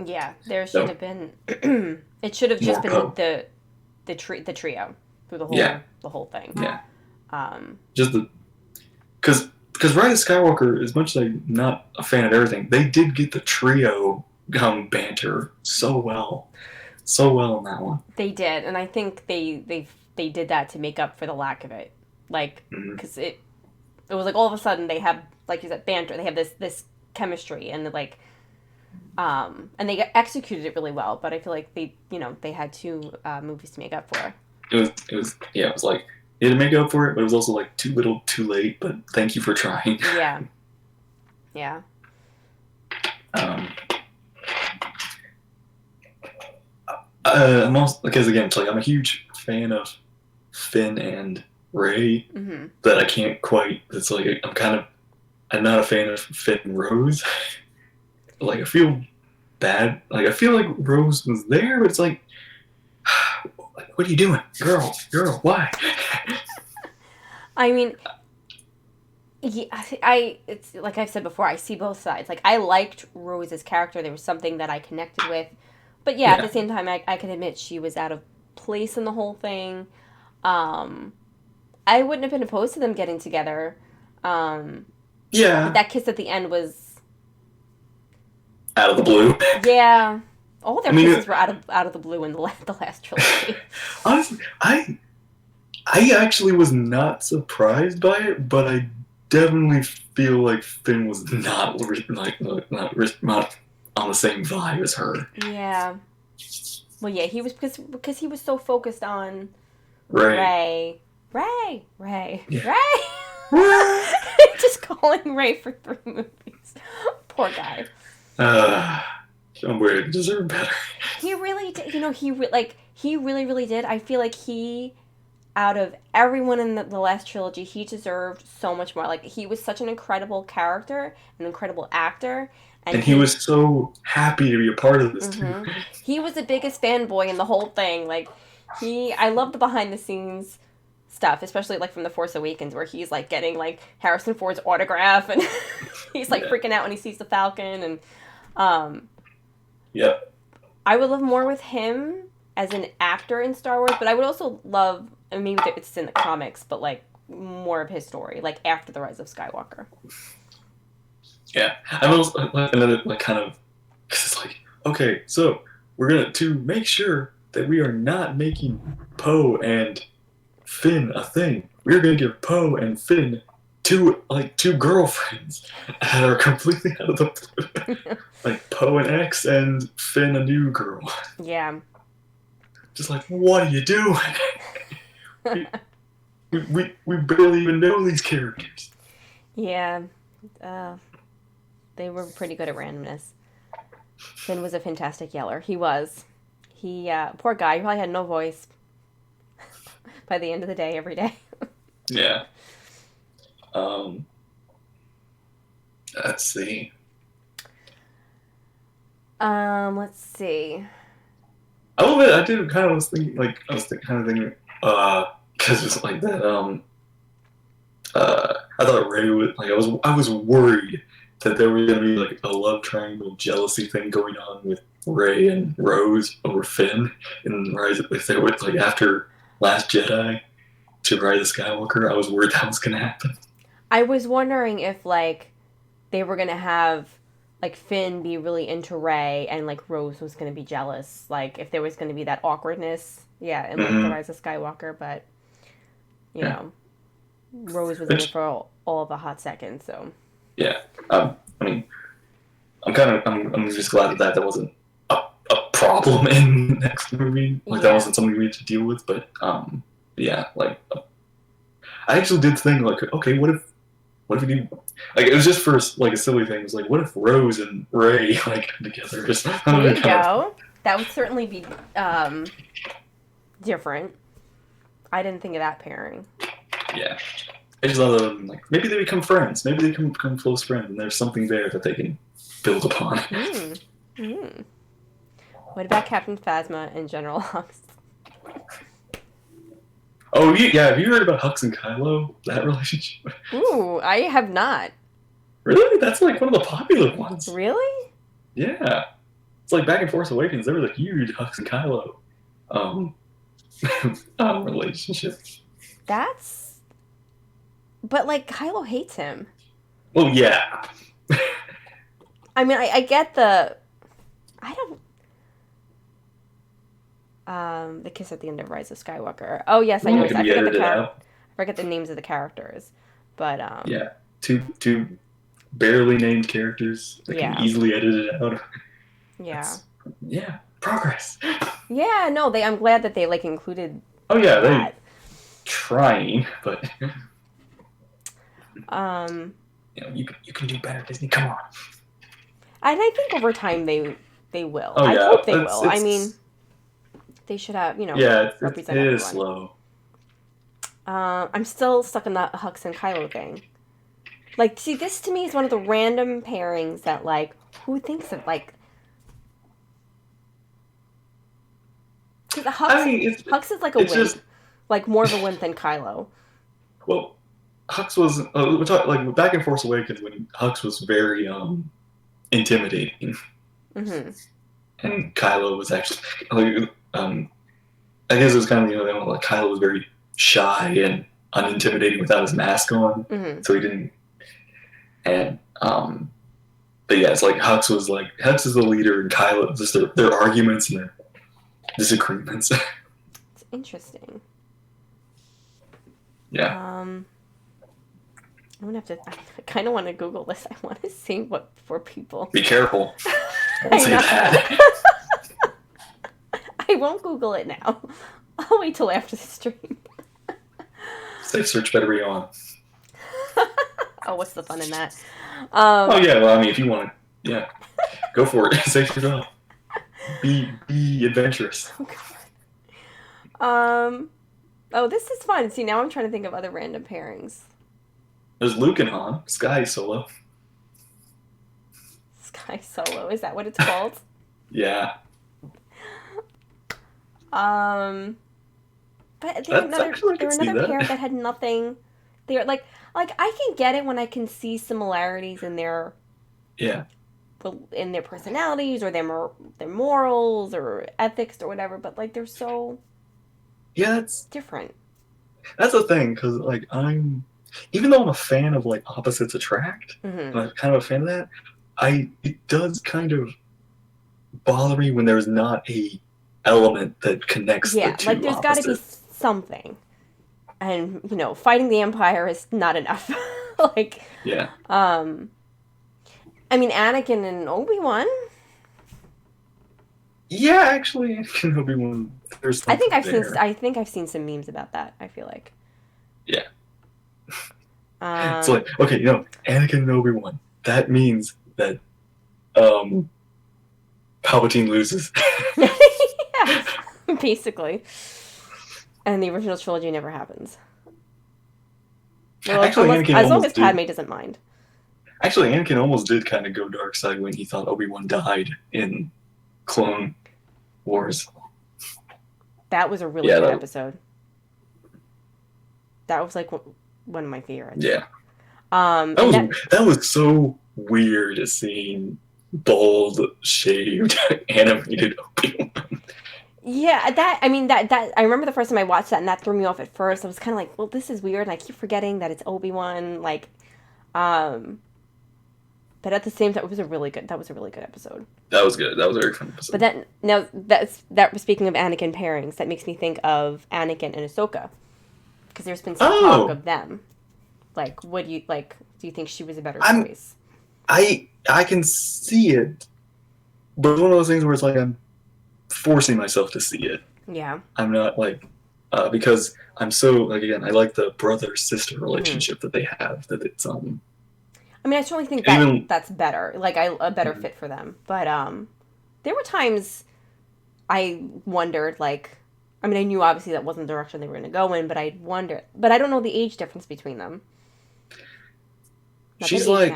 Yeah, there should So have been. It should have just more been Poe. the trio through Yeah, the whole thing. yeah. Um, Just the because Rise of Skywalker, as much as I'm not a fan of everything, they did get the trio banter so well in that one. they did, and I think they did that to make up for the lack of it. Like, Mm-hmm. because it was like all of a sudden they have, like you said, banter. They have this chemistry, and like and they executed it really well. But I feel like they had two movies to make up for. It was like it had to make up for it, but it was also like too little, too late. But thank you for trying. Yeah, yeah. Um, I'm also because again, it's like I'm a huge fan of Finn and Ray. Mm-hmm. That I can't quite. It's like I'm not a fan of Finn and Rose. Like I feel bad. Like I feel like Rose was there, but it's like, what are you doing, girl? Why? I mean, yeah, it's like I've said before. I see both sides. Like I liked Rose's character. There was something that I connected with, but yeah, at Yeah, the same time, I can admit she was out of place in the whole thing. Um, I wouldn't have been opposed to them getting together. Um, but yeah. that kiss at the end was, Out of the blue. yeah. All I their mean, kisses were out of the blue in the last trilogy. honestly, I actually was not surprised by it, but I definitely feel like Finn was not on the same vibe as her. Yeah. Well, yeah, he was because he was so focused on Ray. Ray, Ray, Ray, Yeah. Ray. Just calling Ray for 3 movies. Poor guy. I'm weird. He deserved better. He really did. He really, really did. I feel like out of everyone in the last trilogy, he deserved so much more. Like he was such an incredible character, an incredible actor, and And he was so happy to be a part of this too. he was the biggest fanboy in the whole thing. Like I love the behind the scenes stuff, especially like from The Force Awakens, where he's like getting like Harrison Ford's autograph, and he's like Yeah. freaking out when he sees the Falcon, and um, Yep. I would love more with him as an actor in Star Wars, but I would also love, I mean, maybe it's in the comics, but like more of his story, like after the Rise of Skywalker. Yeah. I'm also like another like kind of because it's like okay, so we're gonna to make sure that we are not making Poe and Finn a thing. We're gonna give Poe and Finn two girlfriends that are completely out of the blue. Like Poe and X and Finn a new girl. Yeah. Just like what are you doing? We barely even know these characters. Yeah. Uh, they were pretty good at randomness. Finn was a fantastic yeller. He was. Poor guy, he probably had no voice by the end of the day, every day. Yeah. Um. Let's see. Let's see. A little bit. I did kind of was thinking like kind of thinking because it's like that I thought Ray was like I was worried that there was gonna be like a love triangle jealousy thing going on with Ray and Rose over Finn in Rise if they would like after Last Jedi to Rise of Skywalker. I was worried that was gonna happen. I was wondering if like they were gonna have like Finn be really into Rey and like Rose was gonna be jealous. Like if there was gonna be that awkwardness, yeah, in like the Mm-hmm. Rise of Skywalker, but you Yeah. know, Rose was in it Which for all of a hot second, so yeah. I mean, I'm just glad that wasn't a problem in the next movie. Like that yeah. wasn't something we had to deal with. But yeah, like I actually did think like, okay, what if we do like it was just for like a silly thing. It was like, what if Rose and Ray like got together? Just There you kind of go. That would certainly be different. I didn't think of that pairing. yeah. I just thought of like maybe they become friends. Maybe they can become close friends, and there's something there that they can build upon. Mm. Mm. What about Captain Phasma and General Hux? Oh yeah, have you heard about Hux and Kylo? That relationship? Ooh, I have not. Really? That's like one of the popular ones. Really? Yeah. It's like back in Force Awakens, there was a huge Hux and Kylo um, relationship. That's. But, like, Kylo hates him. Well, yeah. I mean, I get the. I don't. The kiss at the end of Rise of Skywalker. Oh, yes, I One know. that could I be forget the edited out. I forget the names of the characters. But, Yeah. Two barely named characters that can be yeah. easily edited out. Yeah. That's yeah, progress. Yeah, no, I'm glad that they, like, included Oh yeah, they that. trying, but Um, you can do better, Disney. Come on. and I think over time they will. Oh I yeah, hope they will. I mean, it's they should have, yeah, represent it is everyone. slow. I'm still stuck in that Hux and Kylo thing. Like, see, this to me is one of the random pairings that, like, who thinks of, like, because I mean, Hux is like a it's wimp, just like more of a wimp than Kylo. well, Hux was we're talking, like back in Force Awakens when Hux was very intimidating, Mm-hmm. and Kylo was actually like I guess it was kind of like Kylo was very shy and unintimidating without his mask on, Mm-hmm. so he didn't and but yeah, it's like Hux is the leader and Kylo just their arguments and their disagreements. It's interesting. Yeah, I'm gonna have to. I kind of want to Google this. I want to see what for people. be careful. Don't I say know. that. I won't Google it now. I'll wait till after the stream. Safe search better be on. Oh, what's the fun in that? Oh yeah, well I mean if you want to, yeah, go for it. Safe yourself. Be adventurous. Oh, God. Oh, this is fun. See, now I'm trying to think of other random pairings. There's Luke and Han, Sky Solo. Sky Solo, is that what it's called? Yeah, Um, but that's actually I they're can see another pair that. that had nothing. They're like I can get it when I can see similarities Yeah, in their personalities or their morals or ethics or whatever, but like they're so yeah, different. that's the thing because like even though I'm a fan of like opposites attract, Mm-hmm. and I'm kind of a fan of that. It does kind of bother me when there's not a element that connects the Yeah, like two there's got to be opposites. something, and fighting the Empire is not enough. Like, Yeah, um, I mean, Anakin and Obi-Wan. yeah, actually, Kenobi one. There's something there. I think I've seen some memes about that. I feel like. Yeah, it's Um, like okay, Anakin and Obi Wan. That means that um, Palpatine loses. yeah, basically. And the original trilogy never happens. Well, Actually, Anakin as long as almost did. Padme doesn't mind. Actually, Anakin almost did kind of go dark side when he thought Obi Wan died in Clone Wars. That was a really Yeah, good episode. That was like one of my favorites. yeah. And That was so weird seeing bald, shaved, animated Obi-Wan. yeah, that I remember the first time I watched that, and that threw me off at first. I was kind of like, well, this is weird, and I keep forgetting that it's Obi-Wan. Like, but at the same time, that was a really good episode. That was good. That was a very fun episode. But then now that speaking of Anakin pairings, that makes me think of Anakin and Ahsoka, because there's been some talk of them. Like, what do you like? Do you think she was a better choice? I can see it, but it's one of those things where it's like I'm forcing myself to see it. Yeah. I'm not like because I'm so like again I like the brother sister relationship that they have that it's I mean, I certainly think that's better, like a better fit for them. But there were times I wondered, like, I mean, I knew obviously that wasn't the direction they were going to go in, but I wondered, but I don't know the age difference between them. She's like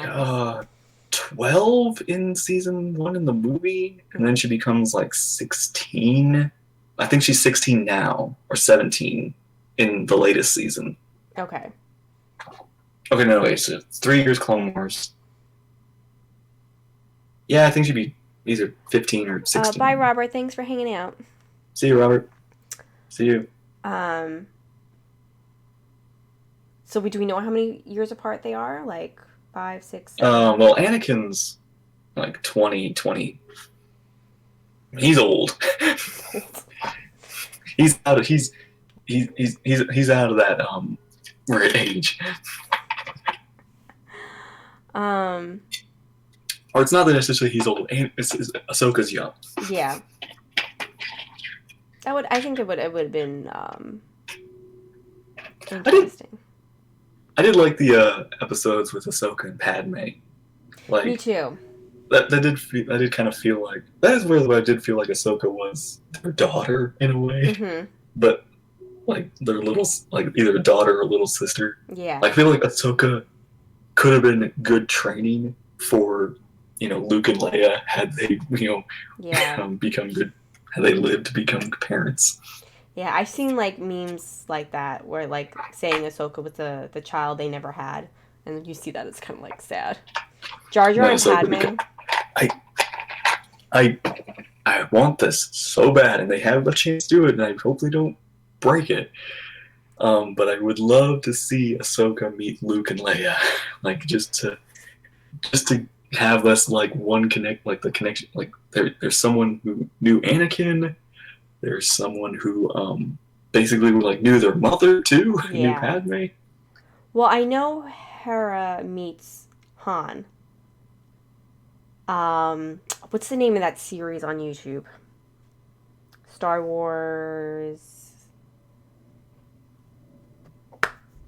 12 in season 1 in the movie, and then she becomes like 16. I think she's 16 now or 17 in the latest season. Okay. Okay, no, wait. So it's 3 years Clone Wars. Yeah, I think she'd be These are 15 or Bye, 16. Robert. Thanks for hanging out. See you, Robert. See you. Um, so do we know how many years apart they are? Like 5, 6, 7. Well, Anakin's like 20. He's old. he's out of he's out of that age. Um, Or it's not that necessarily he's old. It's Ahsoka's young. yeah. I think it would have been interesting. I did like the episodes with Ahsoka and Padme. Like Me too. that did kind of feel like that is where I did feel like Ahsoka was their daughter in a way, Mm-hmm. but like their little like either a daughter or little sister. Yeah. Like, I feel like Ahsoka could have been good training for Luke and Leia had they Yeah. become good, had they lived to become parents. Yeah, I've seen like memes like that where like saying Ahsoka was the child they never had, and you see that it's kind of like sad. Jar Jar and Padme. I I I want this so bad, and they have a chance to do it, and I hopefully don't break it. But I would love to see Ahsoka meet Luke and Leia, like just to have this like one connect, like the connection, like there's someone who knew Anakin, there's someone who basically like knew their mother too, knew Yeah. Padme. Well, I know Hera meets Han. What's the name of that series on YouTube? Star Wars.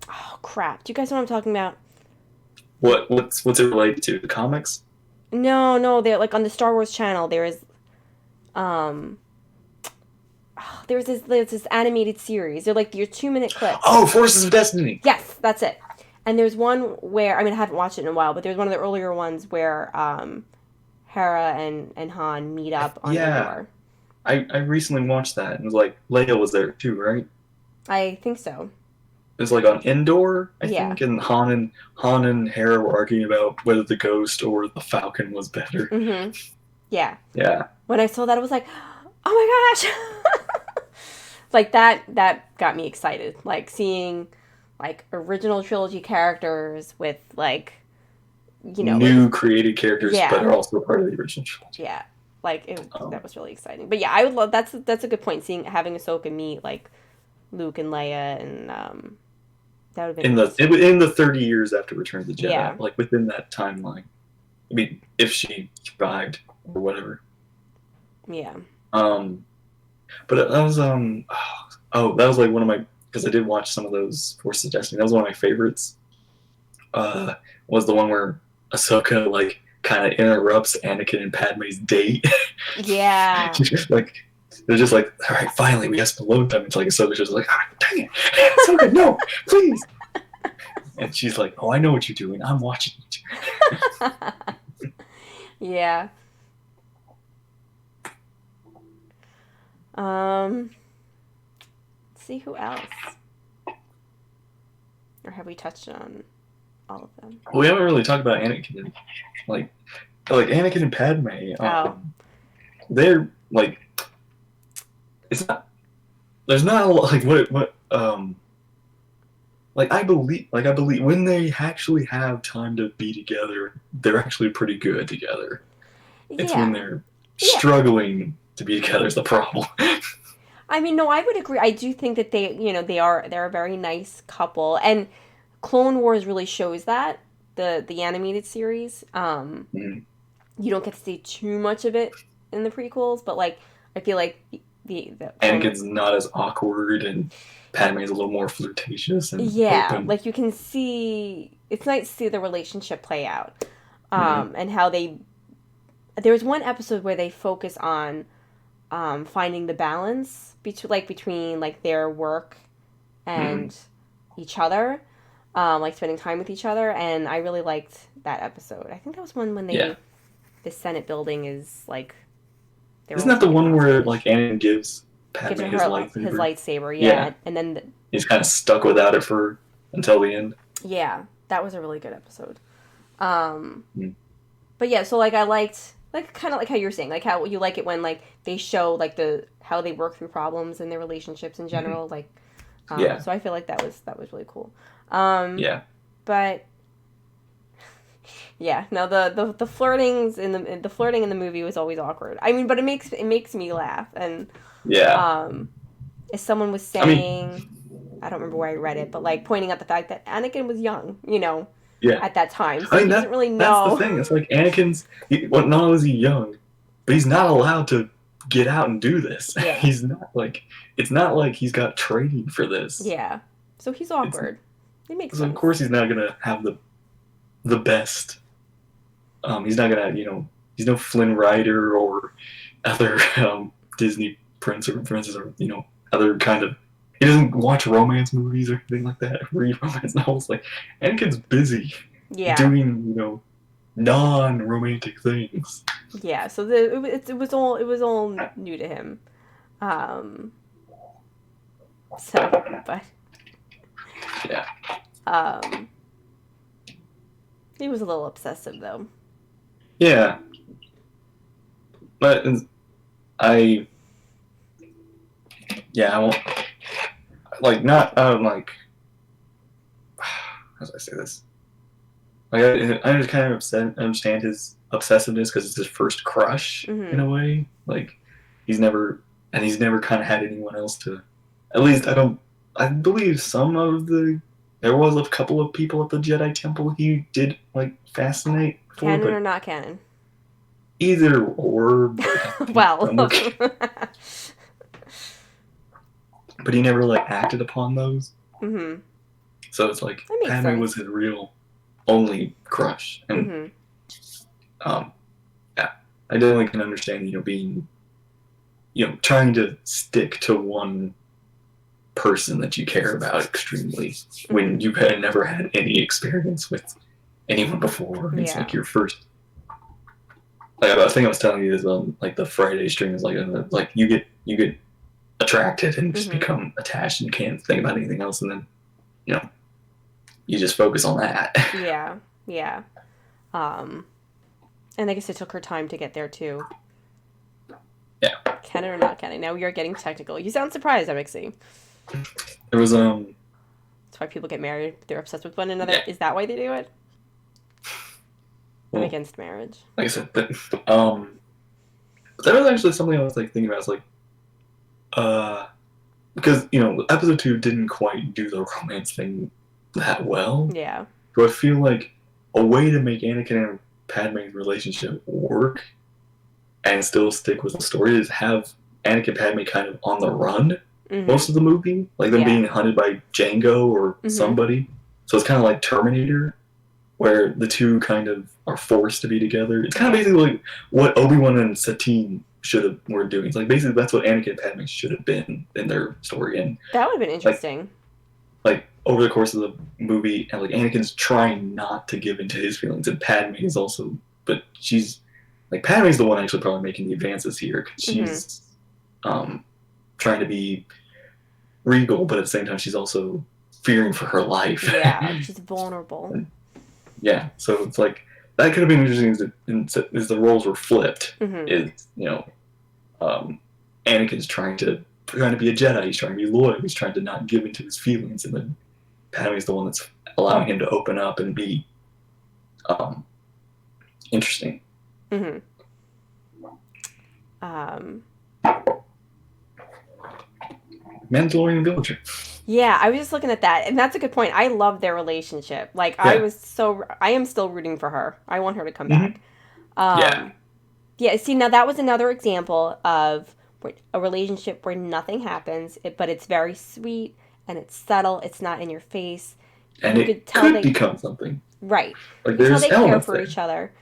Oh crap! Do you guys know what I'm talking about? What's it related to? The comics? No, they're like on the Star Wars channel. Um, there's this animated series. They're like your 2 minute clips. Oh, Forces of Destiny. Yes, that's it. And there's one where I haven't watched it in a while, but there's one of the earlier ones where Hera and Han meet up on Endor. I recently watched that and it was like Leia was there too, right? I think so. It was like on Endor, I Yeah. think, and Han and Hera were arguing about whether the Ghost or the Falcon was better. Mm-hmm. Yeah. Yeah. When I saw that, I was like, oh my gosh! Like that got me excited. Like seeing like original trilogy characters with like new created characters Yeah. that are also part of the original trilogy. Yeah. Like that was really exciting. But yeah, I would love that's a good point. Having Ahsoka meet like Luke and Leia and that would have been in the 30 years after Return of the Jedi, Yeah. like within that timeline. I mean, if she survived or whatever. Yeah. But that was that was like one of my, because I did watch some of those Forces of Destiny. That was one of my favorites. Was the one where Ahsoka like kind of interrupts Anakin and Padme's date. Yeah. Like they're just like, all right, finally we have some alone time. It's like Ahsoka's just like, dang it, Ahsoka, no, please. And she's like, oh, I know what you're doing. I'm watching you. Yeah. Let's see who else. Or have we touched on all of them? Well, we haven't really talked about Anakin. Like Anakin and Padme. They're like, it's not. There's not a lot, I believe when they actually have time to be together, they're actually pretty good together. It's when they're struggling to be together is the problem. I mean, no, I would agree. I do think that they're a very nice couple, and Clone Wars really shows that the animated series. You don't get to see too much of it in the prequels, but like I feel like the Anakin's not as awkward, and Padme's a little more flirtatious and open. Like you can see it's nice to see the relationship play out, and how there's one episode where they focus on finding the balance between their work and each other, like spending time with each other, and I really liked that episode. I think that was one when the Senate building is like. Isn't that the one where like Anakin gives Padme his lightsaber? Yeah. And then he's kind of stuck without it until the end. Yeah, that was a really good episode. But yeah, so like I liked like kind of like how you're saying, like how you like it when like they show like the how they work through problems in their relationships in Mhm. general. Like, Yeah, so I feel like that was really cool. Um, yeah, but yeah, no, the flirtings in the flirting in the movie was always awkward. I mean, but it makes me laugh. And yeah. um, as someone was I mean, saying, I don't remember where I read it, but like pointing out the fact that Anakin was young, you know, yeah. at that time, I so mean he doesn't really that's the know. thing. It's like well, not only is he young, but he's not allowed to get out and do this. Yeah, He's not like it's not like he's got training for this. yeah. So he's It's awkward. It makes so of sense. course he's not gonna have the best. He's not gonna he's no Flynn Rider or other Disney prince or princess or other kind of. He doesn't watch romance movies or anything like that. Read romance novels. Like Anakin's busy Yeah, doing non-romantic things. yeah. So it was all new to him. Um, but Yeah, um, he was a little obsessive though. yeah, but I I won't like not like how do I say this? Like I just kind of understand his obsessiveness because it's his first crush in Hmm. a way. Like he's never kind of had anyone else to. At least I don't. I believe some of the there was a couple of people at the Jedi Temple he did like fascinate for, Canon or but not canon? either or. But I think Well, some were, but he never like acted upon those. hmm, So it's like that makes Padme was sense. his real only crush, and Hmm. um, yeah, I definitely can understand being trying to stick to one person that you care about extremely Hmm. when you've had never had any experience with anyone before. It's Yeah. like your first. Like I think I was telling you is like the Friday stream is like you get attracted and just Hmm. become attached and you can't think about anything else, and then you know you just focus on that. Yeah. Yeah. Um, and I guess it took her time to get there too. Yeah, Canon or not canon? Now we are getting technical. You sound surprised, MXC. there was That's why people get married. They're obsessed with one another. yeah, Is that why they do it? I'm well, against marriage. like I said, that was actually something I was like thinking about. It's like uh because episode 2 didn't quite do the romance thing that well. Yeah. So I feel like a way to make Anakin and Padme's relationship work and still stick with the story is have Anakin and Padme kind of on the run Hmm. most of the movie, like them Yeah. being hunted by Django or Hmm. somebody. So it's kind of like Terminator, where the two kind of are forced to be together. It's kind of Yeah. basically like what Obi-Wan and Satine were doing. It's like basically that's what Anakin and Padme should have been in their story. And That would have been like interesting. over the course of the movie, and like Anakin's trying not to give into his feelings, and Padme is also, but she's like Padme's the one actually probably making the advances here because Hmm. she's um, trying to be regal, but at the same time she's also fearing for her life. Yeah. She's vulnerable. And, yeah, so it's like that could have been interesting as the roles were flipped. Hmm. Is um, Anakin's trying to be a Jedi. He's trying to be loyal. He's trying to not give into his feelings, and then Padme's the one that's allowing him to open up and be um, interesting. Hmm. Um, Mandalorian Villager. yeah, I was just looking at that, and that's a good point. I love their relationship. Like, Yeah. I am still rooting for her. I want her to come Mm-hmm. back. Yeah. Um, yeah, see, now that was another example of a relationship where nothing happens, but it's very sweet and it's subtle. It's not in your face. And You it could tell could they, become something. right. Like You could tell there's they care elements for there. each other.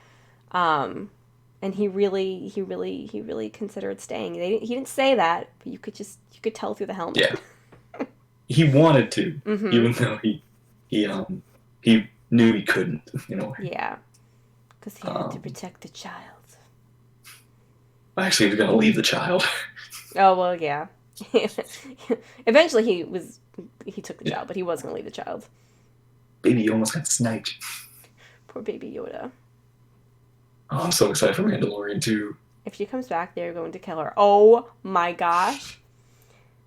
And he really considered staying. He didn't say that, but you could tell through the helmet. Yeah. He wanted to, Mm-hmm. even though he he knew he couldn't. Yeah, because he had to Um, protect the child. actually, he was gonna leave the child. Oh well, yeah. Eventually, he took the Yeah. child, but he was gonna leave the child. Baby almost got sniped. Poor baby Yoda. Oh, I'm so excited for Mandalorian too. If she comes back, they're going to kill her. Oh my gosh.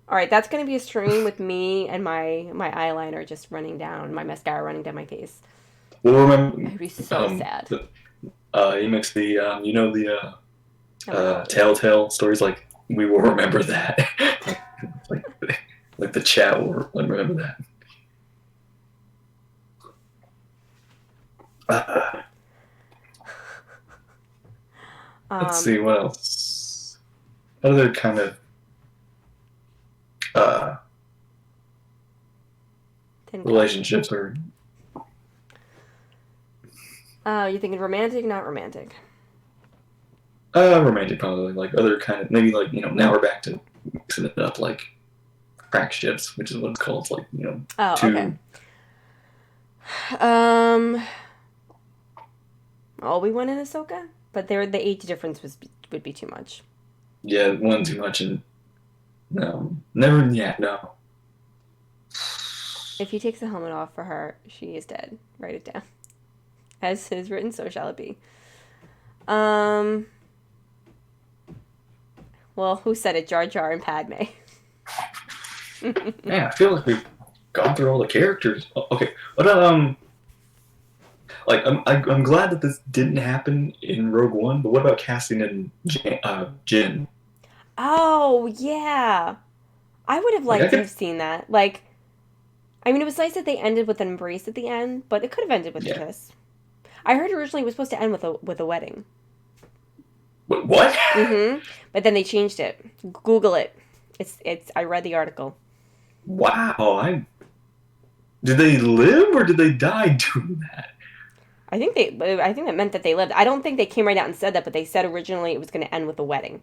All right, that's going to be a stream with me and my eyeliner just running down, my mascara running down my face. We'll remember. I'd be so sad. The, you mix the the Oh my god. Telltale stories. Like we will remember that. like like the chat will remember that. Uh, let's Um, see what else. Other kind of uh, Tin Cup. relationships are You thinking romantic, not romantic? romantic, probably. Like other kind of maybe like now we're back to mixing it up like crack ships, which is what it's called. It's like Oh, okay. two. Um, Obi-Wan and Ahsoka, but the age difference would be too much. Yeah, one too much and no, never. Yeah, no. If he takes the helmet off for her, she is dead. Write it down. As is written, so shall it be. Um, well, who said it? Jar Jar and Padme. Man, I feel like we've gone through all the characters. Okay, what about like I'm glad that this didn't happen in Rogue One, but what about casting in Jin? Oh, yeah. I would have Like I liked to have could, seen that. Like, I mean, it was nice that they ended with an embrace at the end, but it could have ended with a yeah. kiss. I heard originally it was supposed to end with a wedding. What? Mm-hmm. But then they changed it. Google it. It's. I read the article. Wow, I did they live or did they die doing that? I think they. I think that meant that they lived. I don't think they came right out and said that, but they said originally it was going to end with a wedding.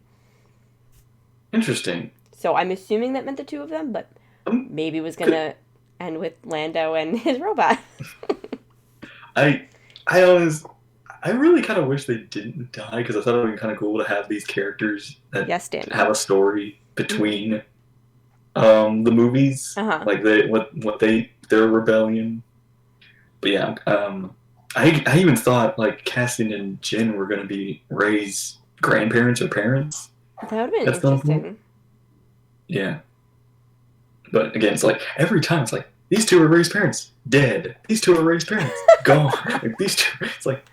Interesting. So I'm assuming that meant the two of them, but Um, maybe it was going could, to end with Lando and his robot. I I always I really kind of wish they didn't die because I thought it would be kind of cool to have these characters that Yes, have Daniel. a story Mm-hmm. between the movies, Uh huh. like they what they their rebellion. But yeah, I even thought like casting and Jin were gonna be Ray's grandparents or parents That would have been at some point. interesting. Yeah, but again, it's like every time it's like these two are Ray's parents, dead. These two are Ray's parents, gone. Like these two, it's like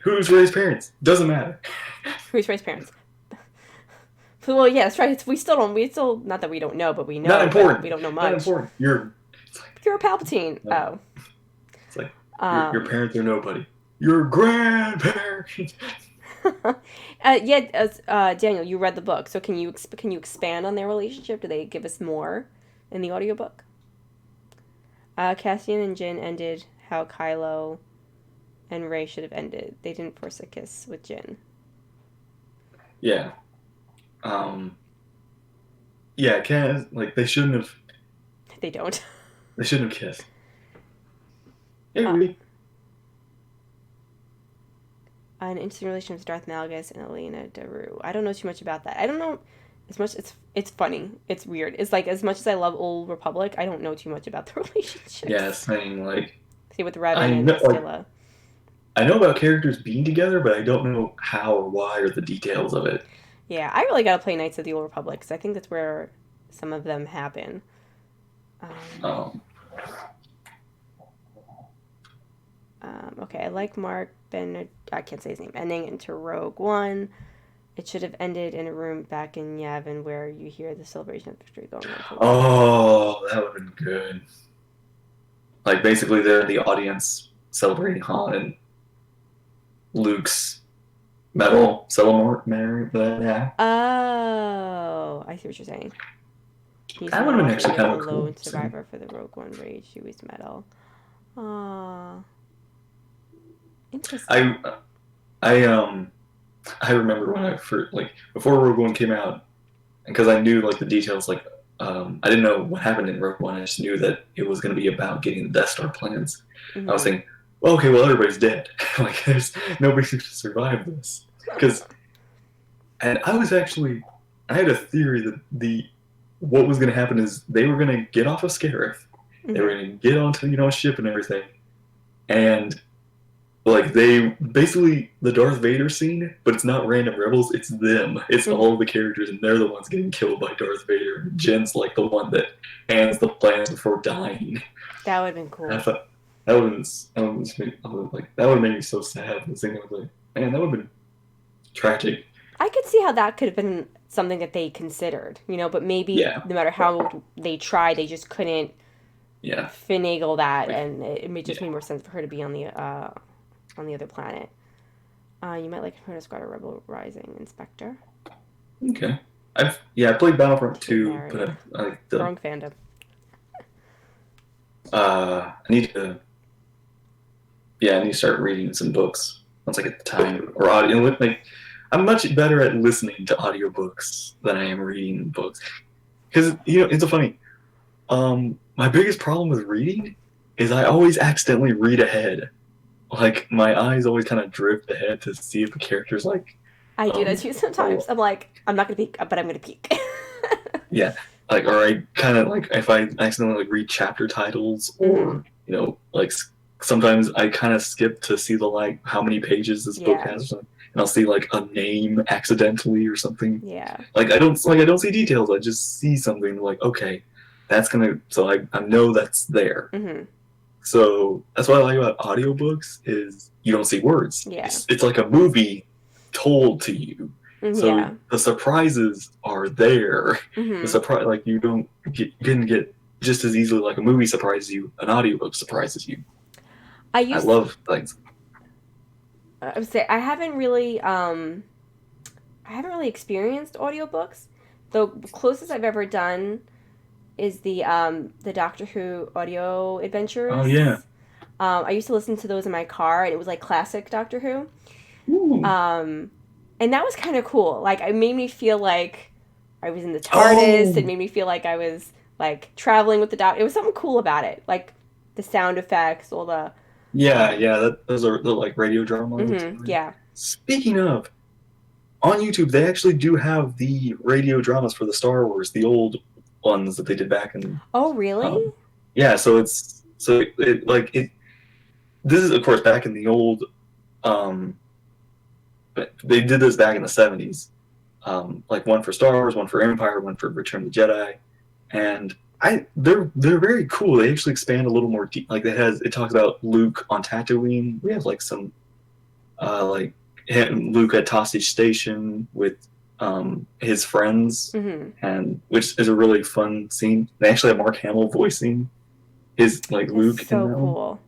who's Ray's parents? Doesn't matter. Who's Ray's parents? Well, yeah, that's right. We still don't. We still not that we don't know, but we Not know, but important. we don't know Not much. important. You're. It's like You're a Palpatine. no. Oh. It's like your Um. parents are nobody. Your grandparents. Yeah, Daniel, you read the book, so can you expand on their relationship? Do they give us more in the audiobook? Cassian and Jin ended how Kylo and Rey should have ended. They didn't force a kiss with Jin. Yeah. Um. Yeah. Can like they shouldn't have. They don't. They shouldn't have kissed. Hey, Uh, Rudy. an interesting relationship with Darth Malgus and Elena Daru. I don't know too much about that. I don't know as much. It's funny. It's weird. It's like as much as I love Old Republic, I don't know too much about the Yeah, relationships. saying like See with I Revan and know like Stilla. I know about characters being together, but I don't know how or why or the details of it. Yeah, I really gotta play Knights of the Old Republic because I think that's where some of them happen. Um, Um. okay, I like Mark Bennett. I can't say his name. Ending into Rogue One. It should have ended in a room back in Yavin where you hear the celebration of victory going on for a while. Oh, that would have been good. Like basically, they're the audience celebrating Han and Luke's medal ceremony. Yeah, Oh, I see what you're saying. He's that no would have been longer actually the kind of a cool lone scene. survivor for the Rogue One raid. Chewie's medal. Ah, interesting. I I I remember when I first like before Rogue One came out, because I knew like the details. Like I didn't know what happened in Rogue One. I just knew that it was going to be about getting the Death Star plans. I was Mm-hmm. thinking, well, okay, well everybody's dead. Like there's nobody to survive this. Because and I was actually I had a theory that the what was going to happen is they were going to get off of Scarif. They were Mm-hmm. going to get onto a ship and everything, and like they basically the Darth Vader scene, but it's not random rebels, it's them. It's Mm-hmm. all the characters and they're the ones getting killed by Darth Vader. Jen's like the one that hands the plans before dying. That would have been I cool. thought that would have made me so sad. The thing I was like, man, that would have been tragic. I could see how that could have been something that they considered, but maybe Yeah. no matter how they tried, they just couldn't Yeah. finagle that, Like and it just yeah. made more sense for her to be on the other planet. You might like her to Squadron Rebel Rising Inspector. Okay. I played Battlefront Get 2, married. but I like the Wrong fandom. I need to I need to start reading some books once I get the time or audio. Like I'm much better at listening to audiobooks than I am reading books. Because it's a funny. My biggest problem with reading is I always accidentally read ahead. Like my eyes always kind of drift ahead to see if the character's like, I do that um, too sometimes. oh I'm like, I'm not gonna peek, but I'm gonna peek. yeah, like or I kind of like if I accidentally like read chapter titles Mm-hmm. or like sometimes I kind of skip to see the like how many pages this book Yeah. has or something, and I'll see like a name accidentally or something. Yeah. Like I don't see details. I just see something like okay, that's gonna so I know that's there. Mm-hmm. So that's what I like about audiobooks is you don't see words. Yeah. It's like a movie told to you. So Yeah. the surprises are there. The Mm-hmm. surprise like you can get just as easily like a movie surprises you, an audiobook surprises you. I I used. love things. I would say I haven't really experienced audiobooks. The closest I've ever done is the Doctor Who audio Oh adventures. yeah. I used to listen to those in my car, and it was like classic Doctor Who. Ooh. Um, and that was kind of cool. Like, it made me feel like I was in the TARDIS. It Oh made me feel like I was like traveling with the Doctor. It was something cool about it, like the sound effects, all the. yeah. Those are the like radio dramas. Yeah. Speaking of, on YouTube, they actually do have the radio dramas for the Star Wars, the old ones that they did back in. Oh, really? Um, yeah, like it. This is of course back in the old. Um, but they did this back in the '70s. Like one for Star Wars, one for Empire, one for Return of the Jedi, and they're very cool. They actually expand a little more deep. Like it talks about Luke on Tatooine. We have like some like Luke at Tosche Station with his friends, Mm-hmm. and which is a really fun scene. They actually have Mark Hamill voicing his like That's Luke in so that one. cool.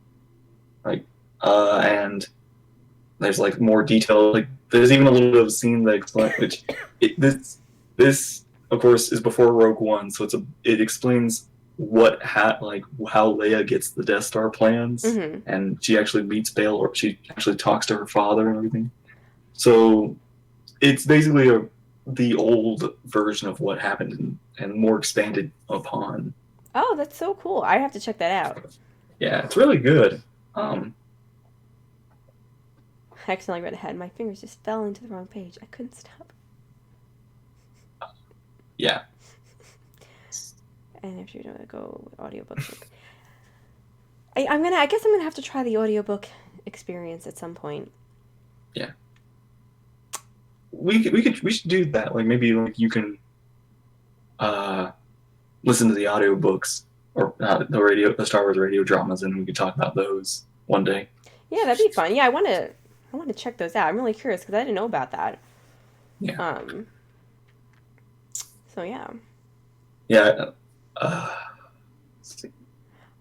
Like, and there's like more detail. Like, there's even a little bit of a scene that explains which this of course is before Rogue One, so it explains like how Leia gets the Death Star plans, Mm-hmm. and she actually meets Bail, or she actually talks to her father and everything. So it's basically the old version of what happened and more expanded upon. Oh, that's so cool. I have to check that out. Yeah, it's really good. I accidentally read ahead. My fingers just fell into the wrong page. I couldn't stop. Yeah. And if you're gonna go with audiobooks, like, I guess I'm gonna have to try the audiobook experience at some point. Yeah. We should do that. Like maybe like you can listen to the audiobooks or the Star Wars radio dramas, and we could talk about those one day. Yeah, that'd be fun. Yeah, I want to check those out. I'm really curious because I didn't know about that. Yeah. So yeah. Yeah.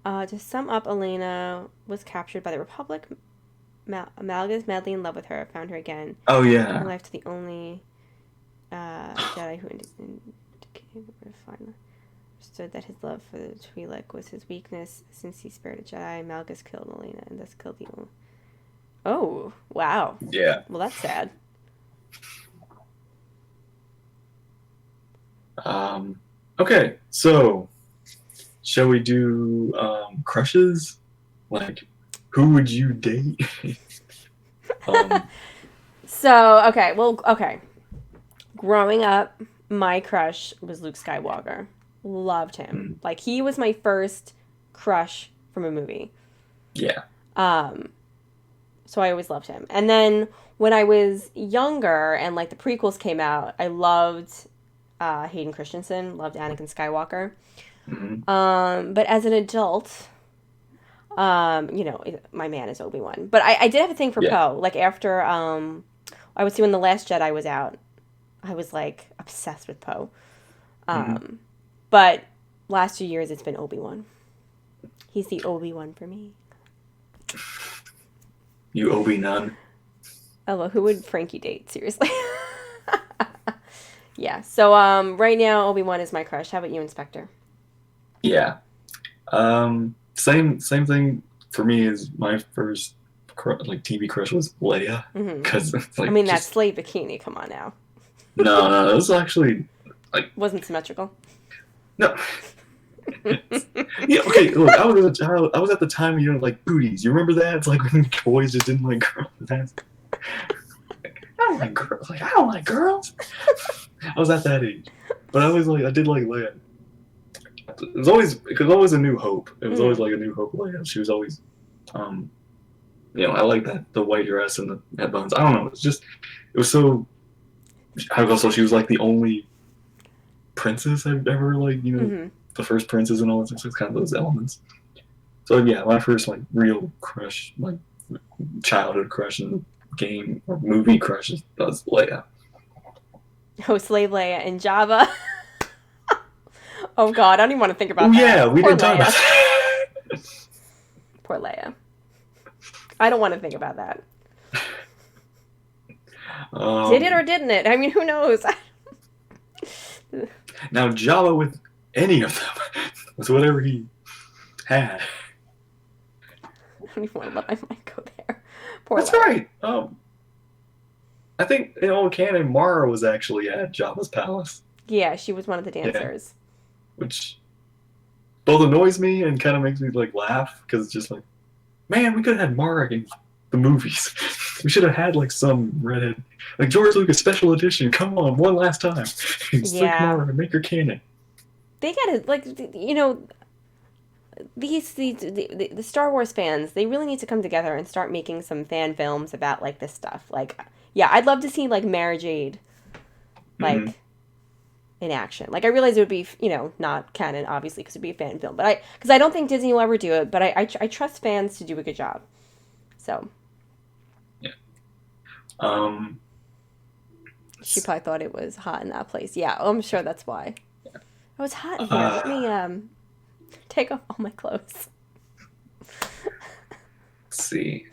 To sum up, Elena was captured by the Republic. Malgus, madly in love with her, found her again. Oh Giving yeah. life to the only Jedi who finally understood that his love for the Twi'lek was his weakness. Since he spared a Jedi, Malgus killed Elena and thus killed the only. Oh, wow. Yeah. Well, that's sad. Okay, so shall we do crushes? Like, who would you date? um, So, okay. Growing up, my crush was Luke Skywalker. Loved him. Like, he was my first crush from a movie. yeah. So I always loved him. And then when I was younger and like the prequels came out, I loved Hayden Christensen, loved Anakin Skywalker. Hmm. But as an adult, my man is Obi-Wan. But I did have a thing for Yeah. Poe. Like after I would see when The Last Jedi was out, I was like obsessed with Poe. Hmm. Um, but last 2 years it's been Obi-Wan. He's the Obi-Wan for me. You Obi none. Oh, well, who would Frankie date? Seriously. Yeah. So right now Obi-Wan is my crush. How about you, Inspector? Yeah. Same thing for me as my first like TV crush was Leia, Mm-hmm. because it's I like mean that just slave bikini. Come on now. no, it was actually like Wasn't symmetrical. no. Yeah, okay. Look, I was a child. I was at the time when you didn't like booties. You remember that? It's like when boys just didn't like girls. I don't like girls. Like I don't like girls. I was at that age, but I was like, I did like Leia. It was always a new hope. It was always Mm. like a new hope. Leia. She was always, um, I like that the white dress and the headphones. I don't know. It's just it was so. Also, she was like the only princess I've ever like. Mm-hmm. The first princess and all that. So it's kind of those elements. So yeah, my first like real crush, like childhood crush in the game or movie crush was Leia. Oh, Slave Leia and Java. Oh God, I don't even want to think Oh about yeah, that. we Poor didn't talk about Leia. that. Poor Leia. I don't want to think about that. Did it or um, didn't it? I mean, who knows? Now Java with any of them with whatever he had. I don't even want to let my mind go there. Poor That's Leia. right. I think in old canon Mara was actually at Java's palace. Yeah, she was one of the Yeah, dancers. which both annoys me and kind of makes me like laugh because it's just like, man, we could have had Mara in the movies. We should have had like some redhead, like George Lucas special edition. Come on, one last time, stick Yeah, Mara and make her canon. they gotta like the Star Wars fans. They really need to come together and start making some fan films about like this stuff. Like, yeah, I'd love to see like Mara Jade Mm-hmm. like in action. Like, I realize it would be not canon obviously because it'd be a fan film, but I don't think Disney will ever do it. But I trust fans to do a good job. So Yeah. Um. she probably thought it was hot in that place. Yeah, I'm sure that's why. Oh, it's hot in here. Let Uh. me take off all my clothes. Let's see.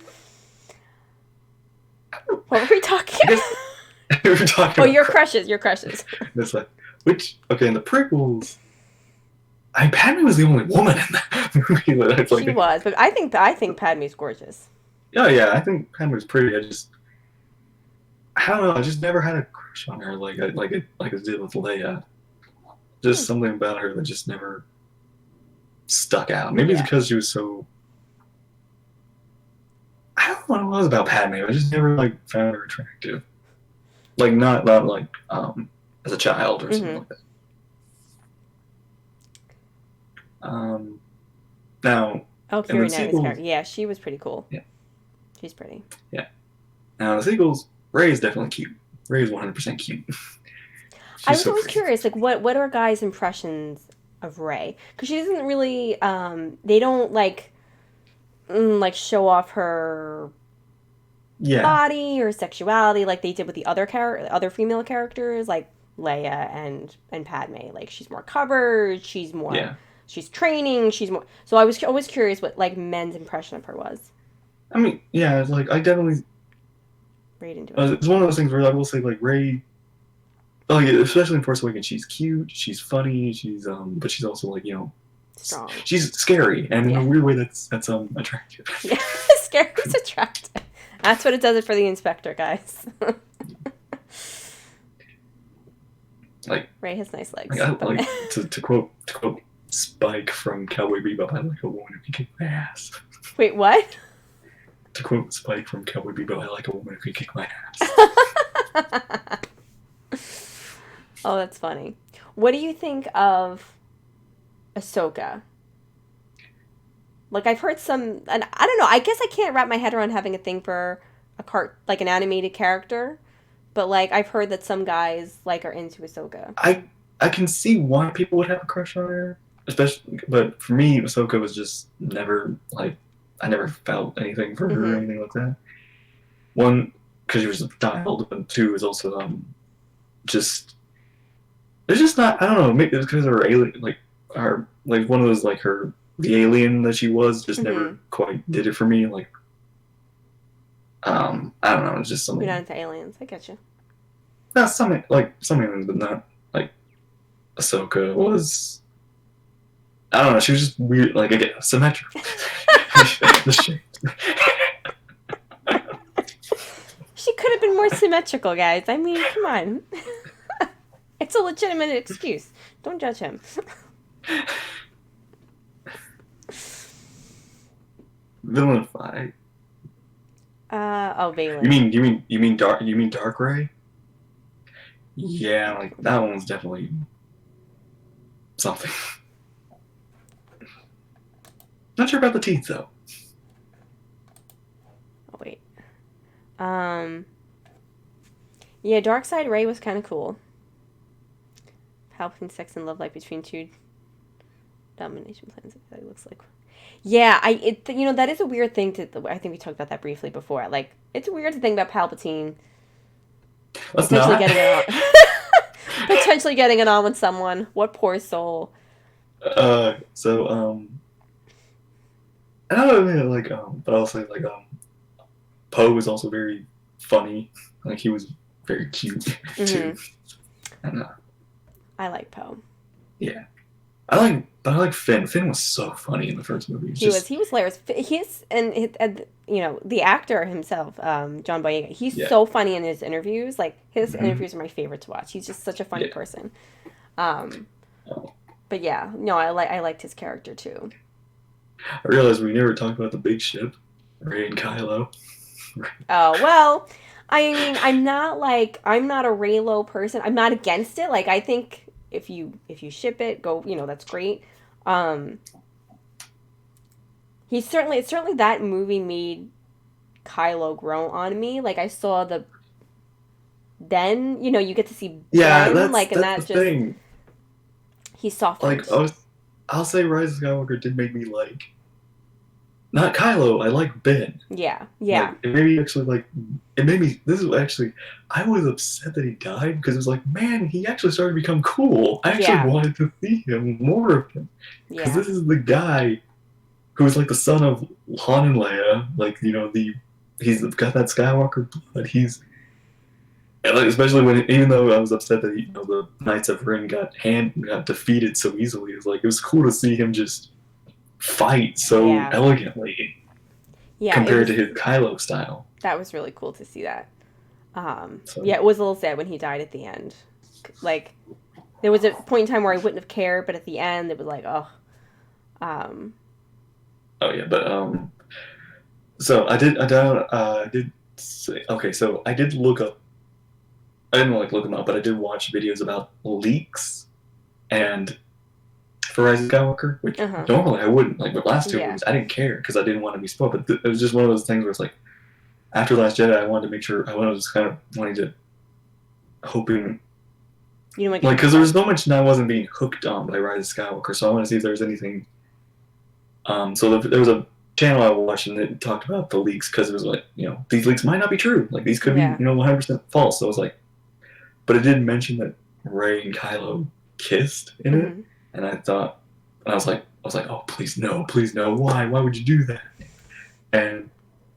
What were we talking I guess about? we were talking Oh, about your crushes, your crushes. this like which okay in the prequels. Padme was the only woman in that movie that I She like. was, but I think Padme's gorgeous. Oh yeah, I think Padme was pretty. I don't know. I just never had a crush on her like I did with Leia. Hmm. Just something about her that just never stuck out. Maybe it's Yeah. because she was so. I don't know what it was about Padme. I just never like found her attractive. Like not like as a child or something Mm-hmm. like that. Um, Now Oh, in the Keira Knightley's sequels, character. Yeah, she was pretty cool. yeah, She's pretty. yeah. Now in the sequels, Ray is definitely cute. Ray is 100% cute. I She's was so always pretty. curious, like what are guys' impressions of Rey? Because she doesn't really they don't like show off her Yeah, body or sexuality like they did with the other female characters like Leia and Padme. Like she's more covered, yeah. she's training, she's more. So I was always curious what like men's impression of her was. I mean, yeah. It's like I definitely. Rey didn't do it. It's one of those things where I will say like Ray. Like especially in Force Awakens, she's cute, she's funny, but she's also like Strong. she's scary, and in Yeah. a weird way that's attractive. Yeah. Scary's attractive. That's what it does it for the inspector, guys. Like, Rey has nice legs. like, I, But like to quote Spike from Cowboy Bebop, I like a woman who can kick my ass. wait, what? To quote Spike from Cowboy Bebop, I like a woman who can kick my ass. Oh, that's funny. What do you think of Ahsoka? Like I've heard some, and I don't know. I guess I can't wrap my head around having a thing for like an animated character, but like I've heard that some guys like are into Ahsoka. I I can see why people would have a crush on her, especially. But for me, Ahsoka was just never like I never felt anything for her or Mm-hmm. anything like that. One, because she was a child, and two is also just it's just not. I don't know. Maybe it's because her alien, like her, like one of those like her the alien that she was, just Mm-hmm. never quite did it for me. Like I don't know. It's just You're not something. into aliens. I get you. Not something like some aliens, but not like Ahsoka was. I don't know. She was just weird. Like again, symmetrical. The shape. She could have been more symmetrical, guys. I mean, come on. It's a legitimate excuse. Don't judge him. Villainify. Oh, You Valen. mean Dark Ray? Yeah, like that one was definitely something. Not sure about the teeth though. Oh wait. Um. Yeah, Dark Side Ray was kind of cool. Palpatine sex and love life between two domination plans. That looks like. Yeah, that is a weird thing to. I think we talked about that briefly before. Like, it's weird to think about Palpatine Let's potentially not. getting it on, potentially getting it on with someone. What poor soul. So I don't know, like but I'll say like Poe was also very funny. Like he was very cute too. Mm-hmm. And I like Poe. yeah, but I like Finn. Finn was so funny in the first movie. It's He was just he was hilarious. And the actor himself, John Boyega. He's yeah, so funny in his interviews. Like his mm-hmm. interviews are my favorite to watch. He's just such a funny Yeah. person. Um, Oh. but yeah, no, I liked his character too. I realized we never talked about the big ship, Rey and Kylo. Oh well, I mean, I'm not a Raylo person. I'm not against it. Like I think if you ship it, go. That's great. Um, it's certainly that movie made Kylo grow on me. Like I saw then you get to see Yeah, Ben, like, and that's the that just thing. he Like softened. I'll say Rise of Skywalker did make me like not Kylo. I like Ben. Yeah, Like yeah, it made me actually like it made me. This is actually I was upset that he died because it was like man, he actually started to become cool. I actually yeah, wanted to see him more of him because yeah, this is the guy who was like the son of Han and Leia. Like he's got that Skywalker blood. And, like, especially when even though I was upset that the Knights of Ren got defeated so easily. It was cool to see him just fight so yeah, elegantly yeah. It compared to was his Kylo style. that was really cool to see that. So Yeah, it was a little sad when he died at the end. Like there was a point in time where I wouldn't have cared, but at the end it was like, oh, um, oh yeah, but so I did say okay. So I did look up. I didn't like look them up, but I did watch videos about leaks and for Rise of Skywalker, which uh huh, normally I wouldn't like. But last two yeah, movies, I didn't care because I didn't want to be spoiled. But it was just one of those things where it's like after Last Jedi, I wanted to make sure I was kind of wanting to hoping you know, get like your because there hopes was up. so much that I wasn't being hooked on by Rise of Skywalker, so I want to see if there's anything. So there was a channel I watched and it talked about the leaks because it was like these leaks might not be true, like these could be Yeah, 100% false. So I was like, but it did mention that Rey and Kylo kissed in it, mm-hmm. and and I was like, oh please no, why would you do that? And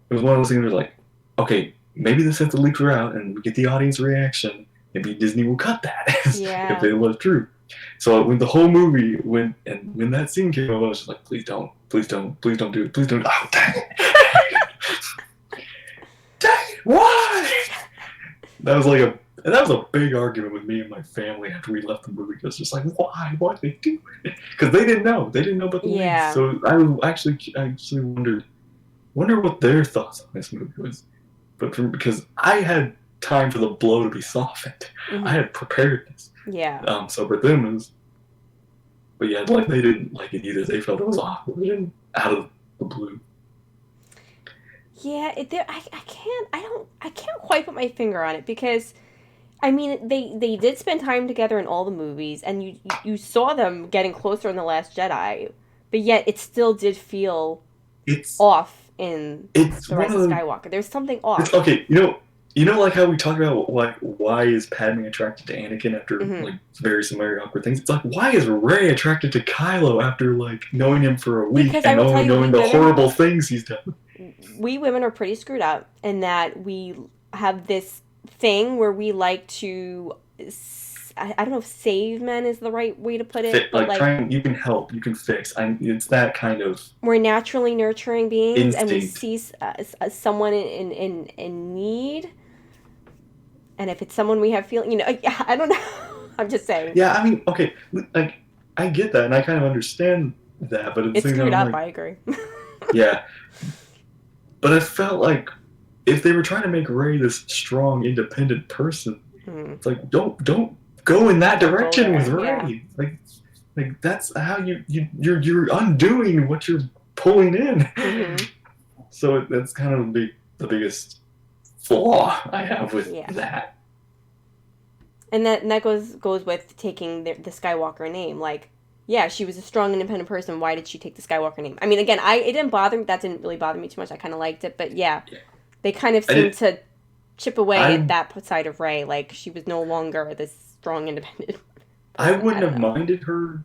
it was one of those things where like, okay, maybe the Sith leaks are out and we get the audience reaction. Maybe Disney will cut that if Yeah, it was true. So when the whole movie went and when that scene came up, I was just like, please don't, please don't do it, please don't. Oh dang it, dang it, why? That was like that was a big argument with me and my family after we left the movie. It was just like, why did they do it? Because they didn't know about the leaks. yeah, So I actually wonder what their thoughts on this movie was. Because I had time for the blow to be softened, I mm-hmm. had prepared this. Yeah, So for them, it was, but yeah, like they didn't like it either. They felt it was awkward and out of the blue. Yeah, I can't quite put my finger on it because I mean they did spend time together in all the movies, and you saw them getting closer in the Last Jedi, but yet it still did feel It's off in it's the one Rise of of the Skywalker. There's something it's off. okay. Like how we talk about like why is Padme attracted to Anakin after Hmm. like very similar awkward things. It's like why is Rey attracted to Kylo after like knowing him for a week Because I and will tell only you, knowing the horrible things he's done. we women are pretty screwed up in that we have this thing where we like to I don't know if save men is the right way to put it, Fit but like like trying you can help, you can fix. It's that kind of we're naturally nurturing beings and we instinct. see someone in need, and if it's someone we have feeling, I don't know. I'm just saying Yeah, I mean, okay, like I get that and I kind of understand that, but at the it's same time screwed I'm up. like, I agree. yeah. But I felt like if they were trying to make Ray this strong, independent person, Mm, it's like don't go in that don't go direction with there. Yeah. Ray. Like that's how you're undoing what you're pulling in. Hmm. So that's kind of the biggest flaw I have with Yeah. that. And that goes with taking the Skywalker name. Like, yeah, she was a strong, independent person. Why did she take the Skywalker name? I mean, again, it didn't bother me. That didn't really bother me too much. I kind of liked it, but yeah, Yeah. they kind of I seemed did. to chip away at I that side of Rey. Like she was no longer this strong, independent I person. I wouldn't don't have know. minded her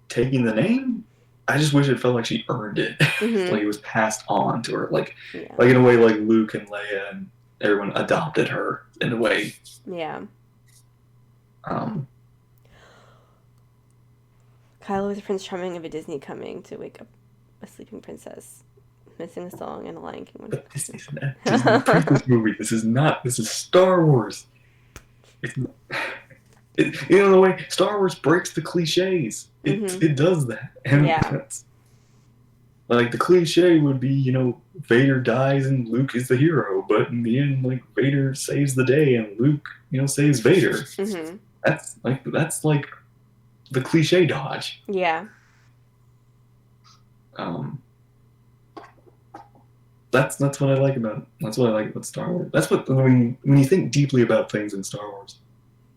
taking the name. I just wish it felt like she earned it, Hmm. like it was passed on to her, Yeah. like in a way, like Luke and Leia and everyone adopted her in a way. Yeah. Um, Kylo is Prince Charming of a Disney coming to wake up a sleeping princess, missing a song in the Lion King one. but this isn't a Disney princess movie. This is not. This is Star Wars. It's the way Star Wars breaks the cliches. It Hmm. it does that, and Yeah. that's like the cliche would be, Vader dies and Luke is the hero, but in the end, like Vader saves the day and Luke, saves Vader. Hmm. That's like the cliche dodge. Yeah. Um, that's what I like about that's what I like about Star Wars. That's what when you think deeply about things in Star Wars,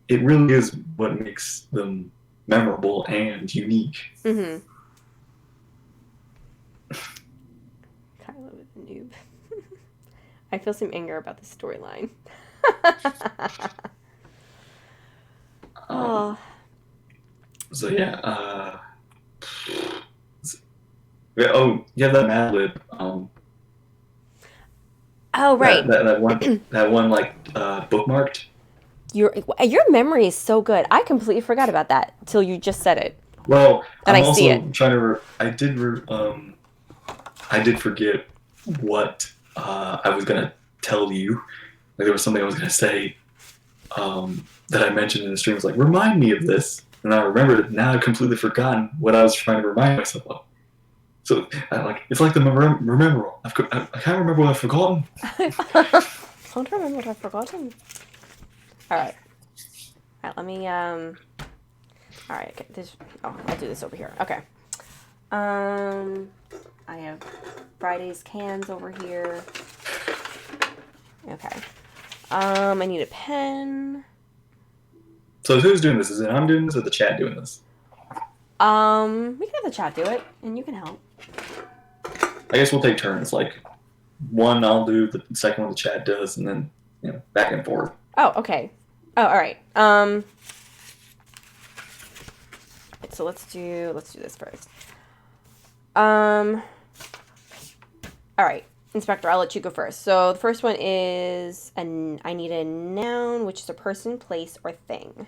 it really is what makes them memorable and unique. Hmm. Kylo is a noob. I feel some anger about the storyline. Um, Oh. so yeah, yeah, oh yeah, that Mad Lib, Oh, that right. that that one like bookmarked. Your memory is so good. I completely forgot about that till you just said it, Well, and I'm I see also it. trying to. I did forget what I was gonna tell you. Like there was something I was gonna say that I mentioned in the stream. I was like, remind me of this, and I remembered it. Now I've completely forgotten what I was trying to remind myself of. So it's like the remember. I can't remember what I've forgotten. I don't remember what I've forgotten. All right. All right. Let me. All right. Okay. I'll do this over here. Okay. Um. I have Friday's cans over here. Okay. I need a pen. So who's doing this? Is it I'm doing this or the chat doing this? We can have the chat do it, and you can help. I guess we'll take turns. Like one I'll do, the second one the chat does, and then back and forth. Oh, okay. Oh, all right. So let's do this first. All right, Inspector, I'll let you go first. So the first one is I need a noun, which is a person, place, or thing.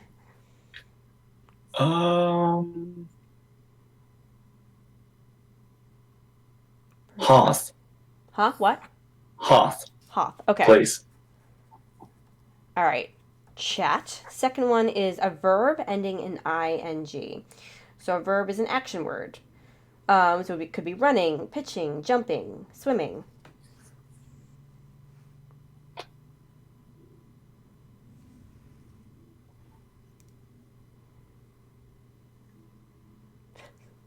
Hoth. Huh? What? Hoth. Hoth. Okay. Place. All right. Chat. Second one is a verb ending in ing. So a verb is an action word. So it could be running, pitching, jumping, swimming.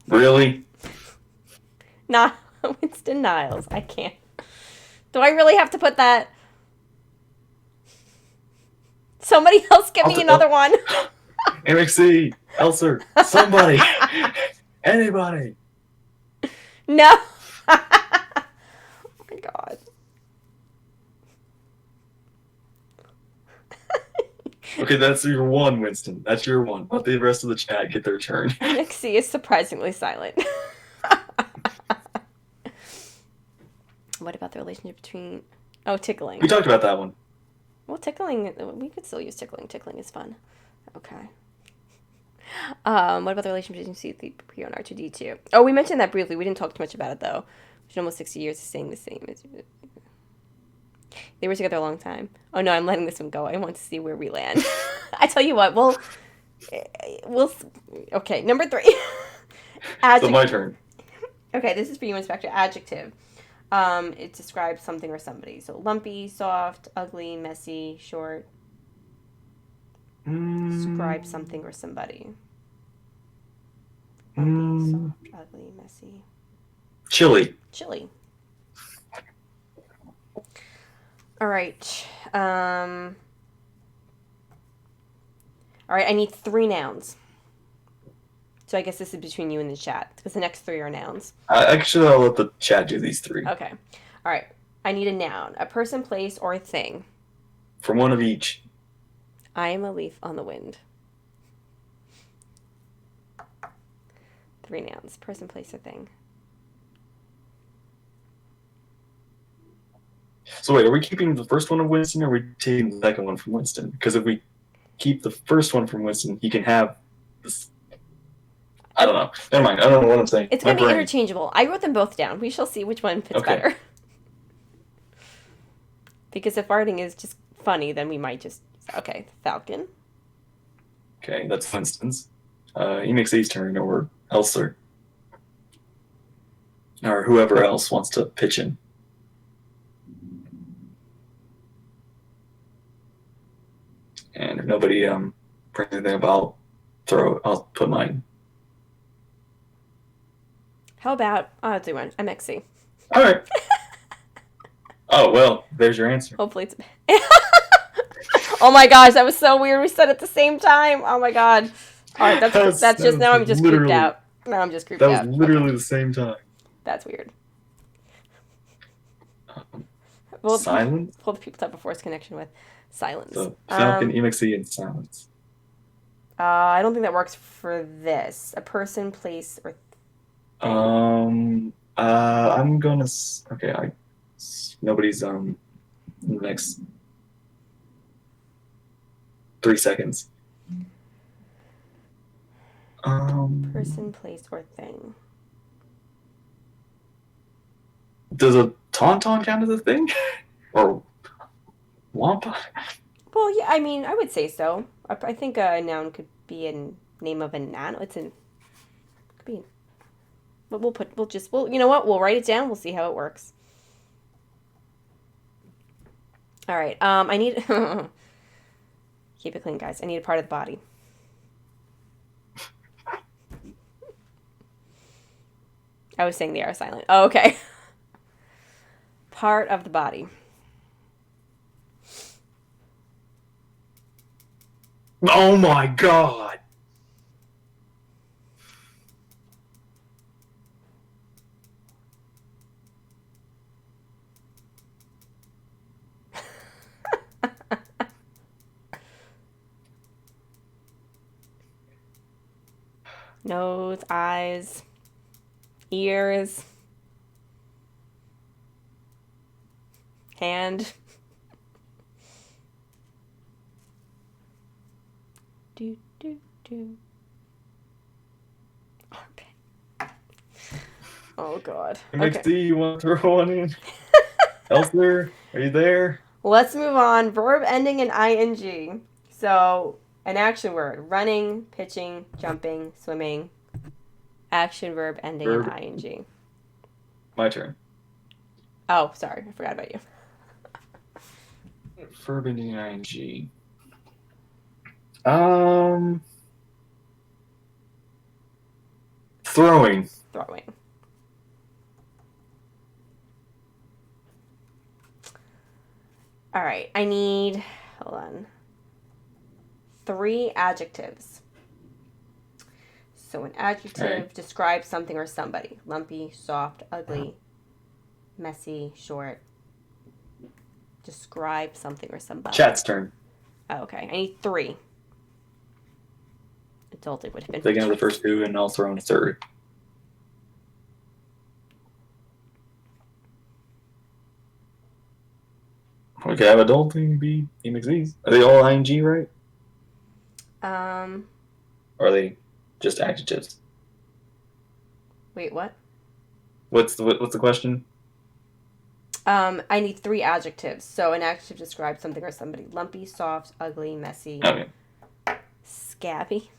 Really? Not. Winston Niles. I can't. Do I really have to put that? Somebody else give me another one. MXC, Elser, somebody, anybody. No. Oh my god. Okay, that's your one, Winston. That's your one. Let the rest of the chat get their turn. MXC is surprisingly silent. What about the relationship between... Oh, tickling. We talked about that one. Well, tickling... We could still use tickling. Tickling is fun. Okay. What about the relationship between C-3PO and R2-D2? Oh, we mentioned that briefly. We didn't talk too much about it, though. Which almost 60 years is staying the same. They were together a long time. Oh, no, I'm letting this one go. I want to see where we land. I tell you what, we'll... Okay, number 3. So my turn. Okay, this is for you, Inspector. Adjective. It describes something or somebody. So lumpy, soft, ugly, messy, short. Describe something or somebody. Lumpy, soft, ugly, messy. Chili. Chili. All right. All right, I need 3 nouns. So I guess this is between you and the chat, because the next 3 are nouns. Actually, I'll let the chat do these 3. Okay. All right. I need a noun. A person, place, or a thing. From one of each. I am a leaf on the wind. 3 nouns. Person, place, or thing. So wait, are we keeping the first one of Winston, or are we taking the second one from Winston? Because if we keep the first one from Winston, he can have this. I don't know. Never mind. I don't know what I'm saying. It's going to be interchangeable. I wrote them both down. We shall see which one fits better. Because if farting is just funny, then we might just... Okay, Falcon. Okay, that's Winston's. He makes his turn, or Elser. Or whoever else wants to pitch in. And if nobody brings anything up, I'll put mine. How about... I'll do one. MXC. All right. Oh, well, there's your answer. Hopefully it's... Oh my gosh, that was so weird. We said it at the same time. Oh my god. All right, that's just... Now I'm just creeped out. Now I'm just creeped out. That was literally the same time. That's weird. Silence? Pull the people to have a forced connection with. Silence. So, Falcon, EMXE, and silence. I don't think that works for this. A person, place, or thing. I'm gonna... Okay, nobody's, next 3 seconds. Person, place, or thing. Does a tauntaun count as a thing? Or wampa? Well, yeah, I mean, I would say so. I think a noun could be a name of an animal. Could be. But you know what? We'll write it down. We'll see how it works. All right. I need. Keep it clean, guys. I need a part of the body. I was saying they are silent. Oh, okay. Part of the body. Oh my god! Nose, eyes, ears, hand. Do, do, do. Armpit. Oh, God. MXD, Okay. you want to throw one in? Elser, are you there? Let's move on. Verb ending in ing. So, an action word. Running, pitching, jumping, swimming. Action verb ending in ing. My turn. Oh, sorry. I forgot about you. Verb ending in ing. Throwing. Throwing. All right. I need, hold on, 3 adjectives. So an All right. adjective describes something or somebody. Lumpy, soft, ugly, messy, short. Describe something or somebody. Chat's turn. Oh, okay. I need 3. Adult, it would have been They can much have the easier. first two and also on a third. We could have adulting be MXZs. Are they all ing, right? Um, Or are they just adjectives? wait, what? What's the question? I need 3 adjectives. So an adjective describes something or somebody. Lumpy, soft, ugly, messy, Okay. scabby.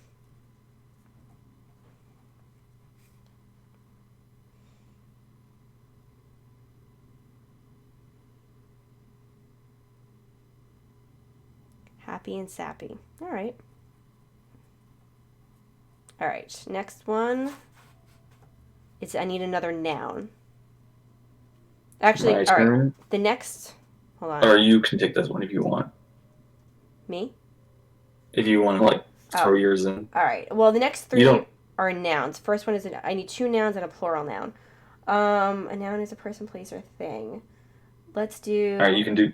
Happy and sappy. All right. All right. Next one is I need another noun. My Actually, all right. turn. The next, hold on. Or you can take this one if you want. Me? If you want to like throw Oh, yours in. all right. Well, the next You 3 don't. are nouns. First one is I need 2 nouns and a plural noun. A noun is a person, place, or thing. Let's All right, do. you can do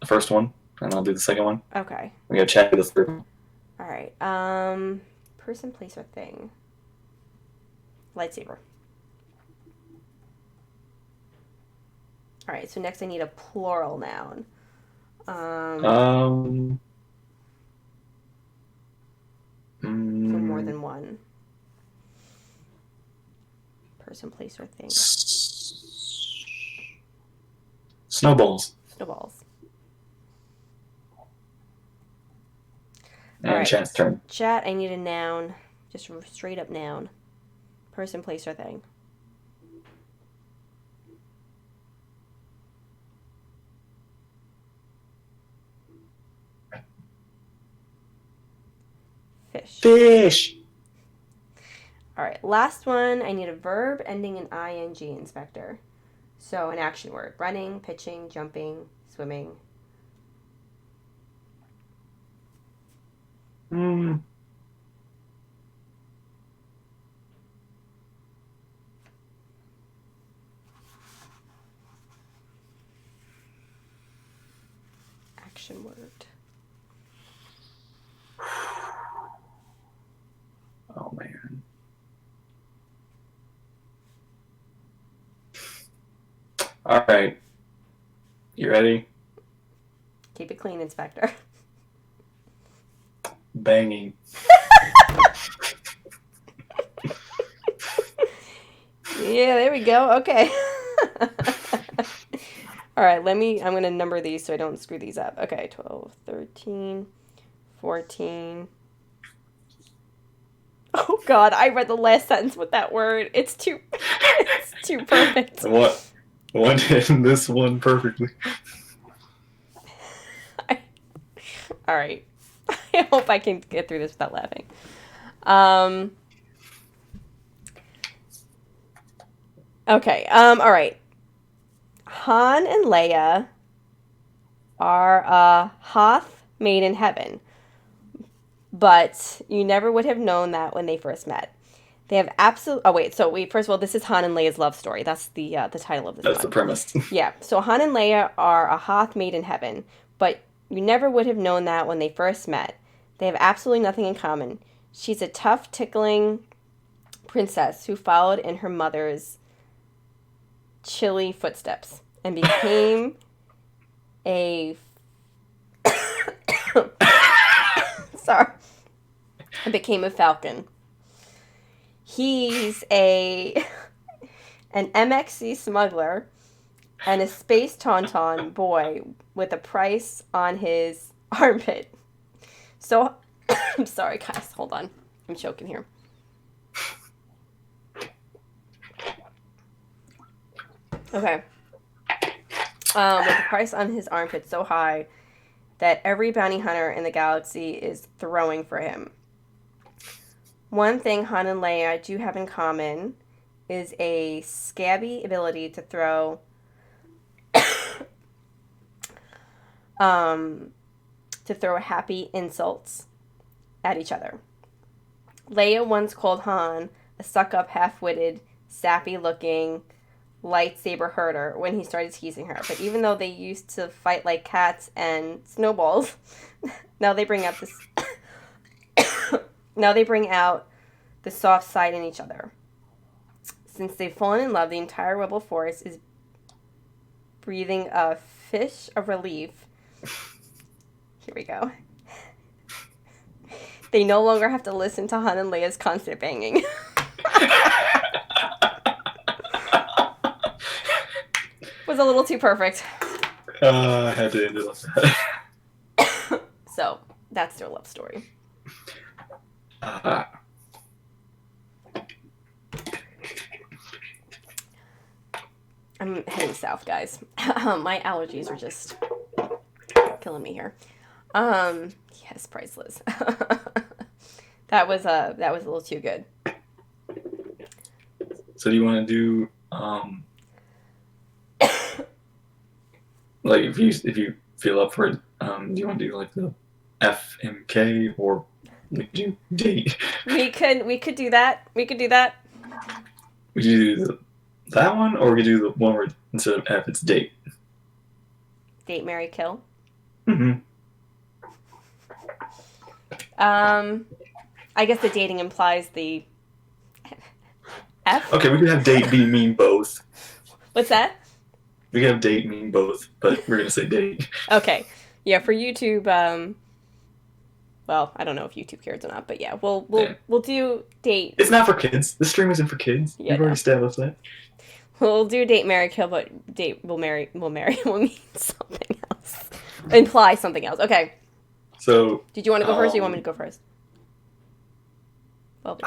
the first one, and I'll do the second one. Okay. We gotta check the third one. All right. Person, place, or thing. Lightsaber. All right. So next I need a plural noun. Um. So more mm, than one. Person, place, or thing. Snowballs Snowballs. All and right. Chat's turn. Chat, I need a noun. Just a straight up noun. Person, place, or thing. Fish. Fish. All right. Last one, I need a verb ending in ing, inspector. So an action word. Running, pitching, jumping, swimming. Mm, Action word. oh man. All right. You ready? Keep it clean, inspector. Banging. Yeah, there we go. Okay. All right, I'm going to number these so I don't screw these up. Okay, 12, 13, 14. Oh God, I read the last sentence with that word. It's too perfect. What? What did this one perfectly? All right. I hope I can get through this without laughing. Um, okay. All right. Han and Leia are a Hoth made in heaven, but you never would have known that when they first met. They have absolute. Oh wait. So wait. First of all, this is Han and Leia's love story. That's the title of this That's the one. premise. Yeah. So Han and Leia are a Hoth made in heaven, but you never would have known that when they first met. They have absolutely nothing in common. She's a tough, tickling princess who followed in her mother's chilly footsteps and became a sorry, and became a falcon. He's a an MXC smuggler and a space tauntaun boy with a price on his armpit. So I'm sorry, guys. Hold on, I'm choking here. Okay. With the price on his armpit so high that every bounty hunter in the galaxy is throwing for him. One thing Han and Leia do have in common is a scabby ability to throw um, to throw happy insults at each other. Leia once called Han a suck up, half witted, sappy looking lightsaber herder when he started teasing her. But even though they used to fight like cats and snowballs, now they bring out this now they bring out the soft side in each other. Since they've fallen in love, the entire Rebel Force is breathing a fish of relief. Here we go. They no longer have to listen to Han and Leia's constant banging. Was a little too perfect. I had to end it like that. So, that's their love story. I'm heading south, guys. My allergies are just killing me here. Yes, priceless. That was a little too good. So do you want to do like if you feel up for it, do you want to do like the FMK or like do date? We could do that. We could do that. Would you do that one, or would you do the one where instead of F it's date? Date, marry, kill. Mm-hmm. I guess the dating implies the F. Okay, we could have date be mean both. What's that? We could have date mean both, but we're gonna say date. Okay. Yeah, for YouTube, well, I don't know if YouTube cares or not, but yeah, we'll do date. It's not for kids. This stream isn't for kids. Yeah, We've already established that. We'll do date, marry, kill, but date will mean something else. Imply something else. Okay. So Did you want to go first or you want me to go first? Well,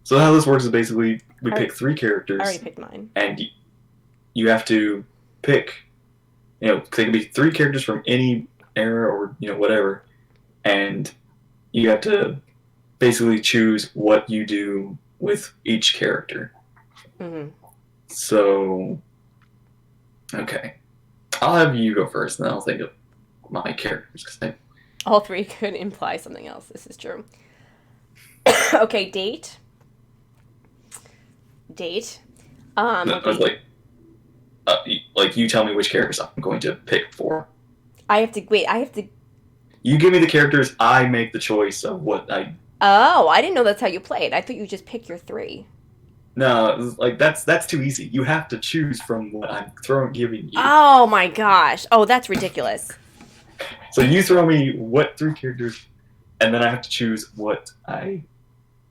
so how this works is basically we I pick three characters. I already picked mine. And you have to pick, they can be three characters from any era or, whatever. And you have to basically choose what you do with each character. Mm-hmm. So, okay. I'll have you go first, and then I'll think of my characters. All three could imply something else. This is true. Okay, date. Date. Okay. Like you tell me which characters I'm going to pick for. I have to. You give me the characters, I make the choice of what I. Oh, I didn't know that's how you played. I thought you just pick your three. No, that's too easy. You have to choose from what I'm giving you. Oh my gosh! Oh, that's ridiculous. So you throw me what three characters, and then I have to choose what I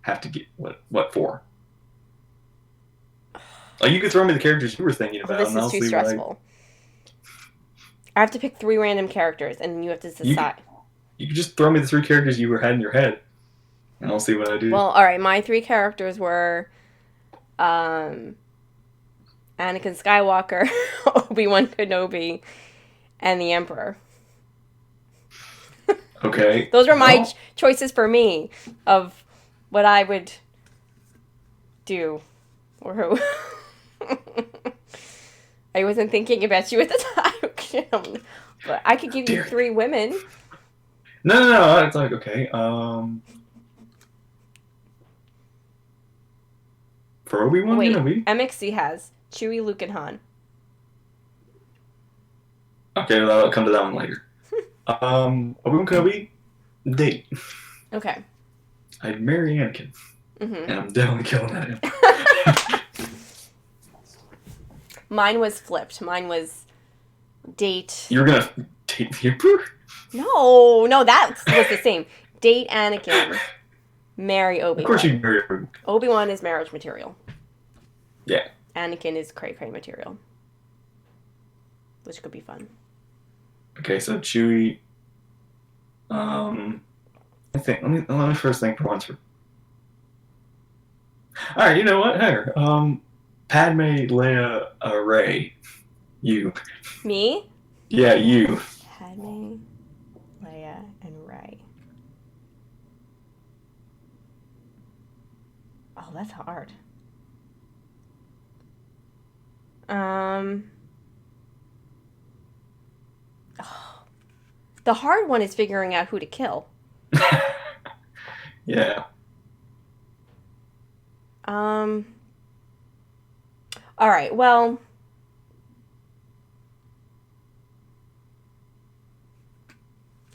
have to get what for. Like you could throw me the characters you were thinking about. This is too stressful. I have to pick three random characters, and you have to decide. You could just throw me the three characters you had in your head, and I'll see what I do. Well, all right. My three characters were, Anakin Skywalker, Obi-Wan Kenobi, and the Emperor. Okay. Those were my choices for me of what I would do or who. I wasn't thinking about you at the time, but I could give you three women. No. It's like okay. For Obi-Wan Kenobi. MXC has Chewie, Luke, and Han. Okay, well, I'll come to that one later. Obi-Wan Kenobi, date. Okay. I'd marry Anakin. Mm-hmm. And I'm definitely killing that. Mine was flipped. Mine was date. You're gonna date the Emperor? No, that was the same. Date Anakin, marry Obi-Wan. Of course you'd marry Obi-Wan. Obi-Wan is marriage material. Yeah. Anakin is cray-cray material. Which could be fun. Okay, so Chewie. I think let me first think for once. All right, you know what? Here, Padme, Leia, Rey, you. Me? Yeah, you. Padme, Leia, and Rey. Oh, that's hard. The hard one is figuring out who to kill. Yeah. Um. All right. Well,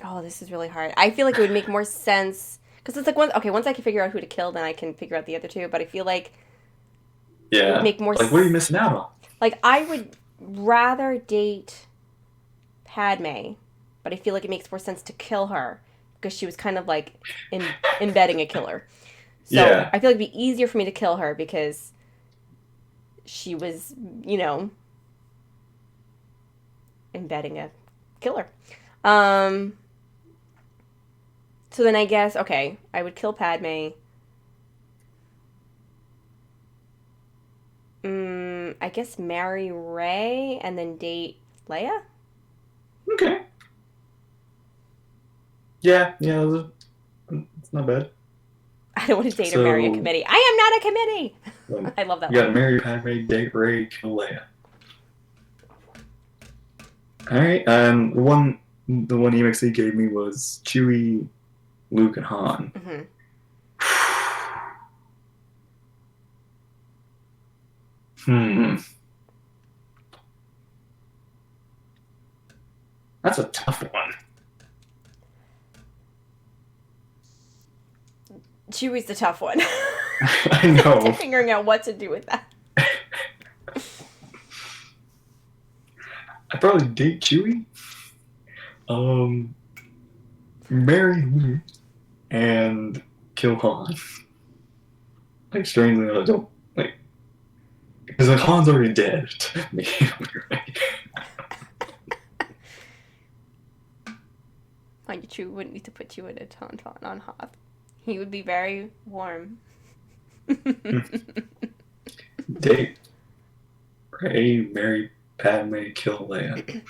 oh, this is really hard. I feel like it would make more sense because it's like once I can figure out who to kill, then I can figure out the other two. But I feel like it would Yeah. make more Like, what are you missing out on? like I would rather date Padme, but I feel like it makes more sense to kill her because she was kind of like embedding a killer. So Yeah. I feel like it'd be easier for me to kill her because she was, you know, embedding a killer. Um, so then I guess okay, I would kill Padme. I guess marry Rey and then date Leia. Okay. Yeah. Yeah. It's not bad. I don't want to date or marry a So, committee. I am not a committee. um, I love that you got line. to marry Padme, date Rey, kill Leia. All right. The one EMXC gave me was Chewie, Luke, and Han. Hmm. Hmm. That's a tough one. Chewie's the tough one. I know. Figuring out what to do with that. I'd probably date Chewie. Um, marry Luke and kill Han. Like strangely enough, I don't like because like Han's already dead to me. On Chewie wouldn't need to put you in a tauntaun on Hoth. He would be very warm. Date Rey, marry Padme, kill Leia.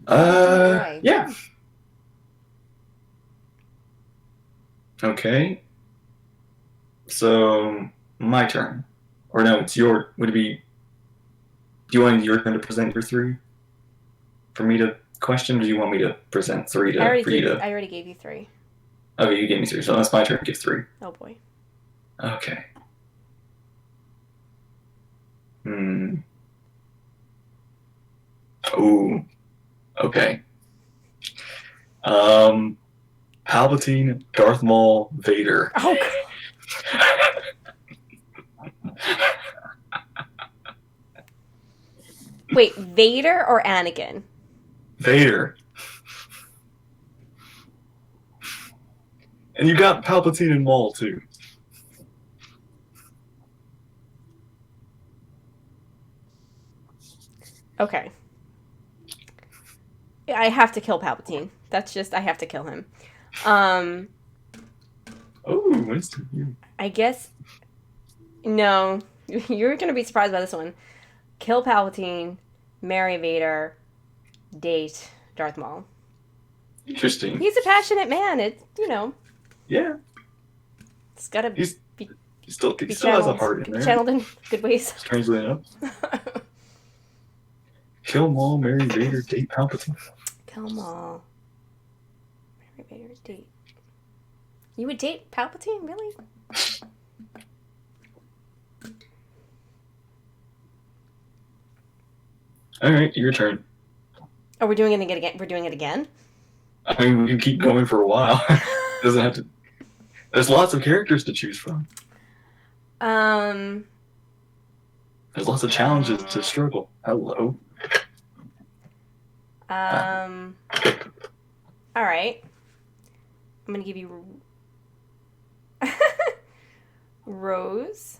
Right. Yeah. Okay. So my turn, or no? It's your. Would it be? Do you want your turn to present your three for me to question, or do you want me to present three to for you to? I already gave you three. Okay, you gave me three, so that's my turn to give three. Oh boy. Okay. Hmm. Ooh. Okay. Um. Palpatine, Darth Maul, Vader. Oh. Wait, Vader or Anakin? Vader. And you got Palpatine and Maul too. Okay. I have to kill Palpatine. That's just I have to kill him. Um, Oh, Winston, you. I guess no. You're gonna be surprised by this one. Kill Palpatine, marry Vader, date Darth Maul. Interesting. He's a passionate man. It. Yeah, It's gotta he's be, he still be he still has a channeled. heart in Can be there. channeled in good ways. Strangely enough, kill Maul, marry Vader, date Palpatine. Kill Maul. Marry Vader, date. You would date Palpatine, really? All right, your turn. Oh, we're doing it again. We're doing it again. I mean, we can keep going for a while. Doesn't have to. There's lots of characters to choose from. Um. There's lots of challenges to struggle. Hello. Um. All right. I'm gonna give you Rose.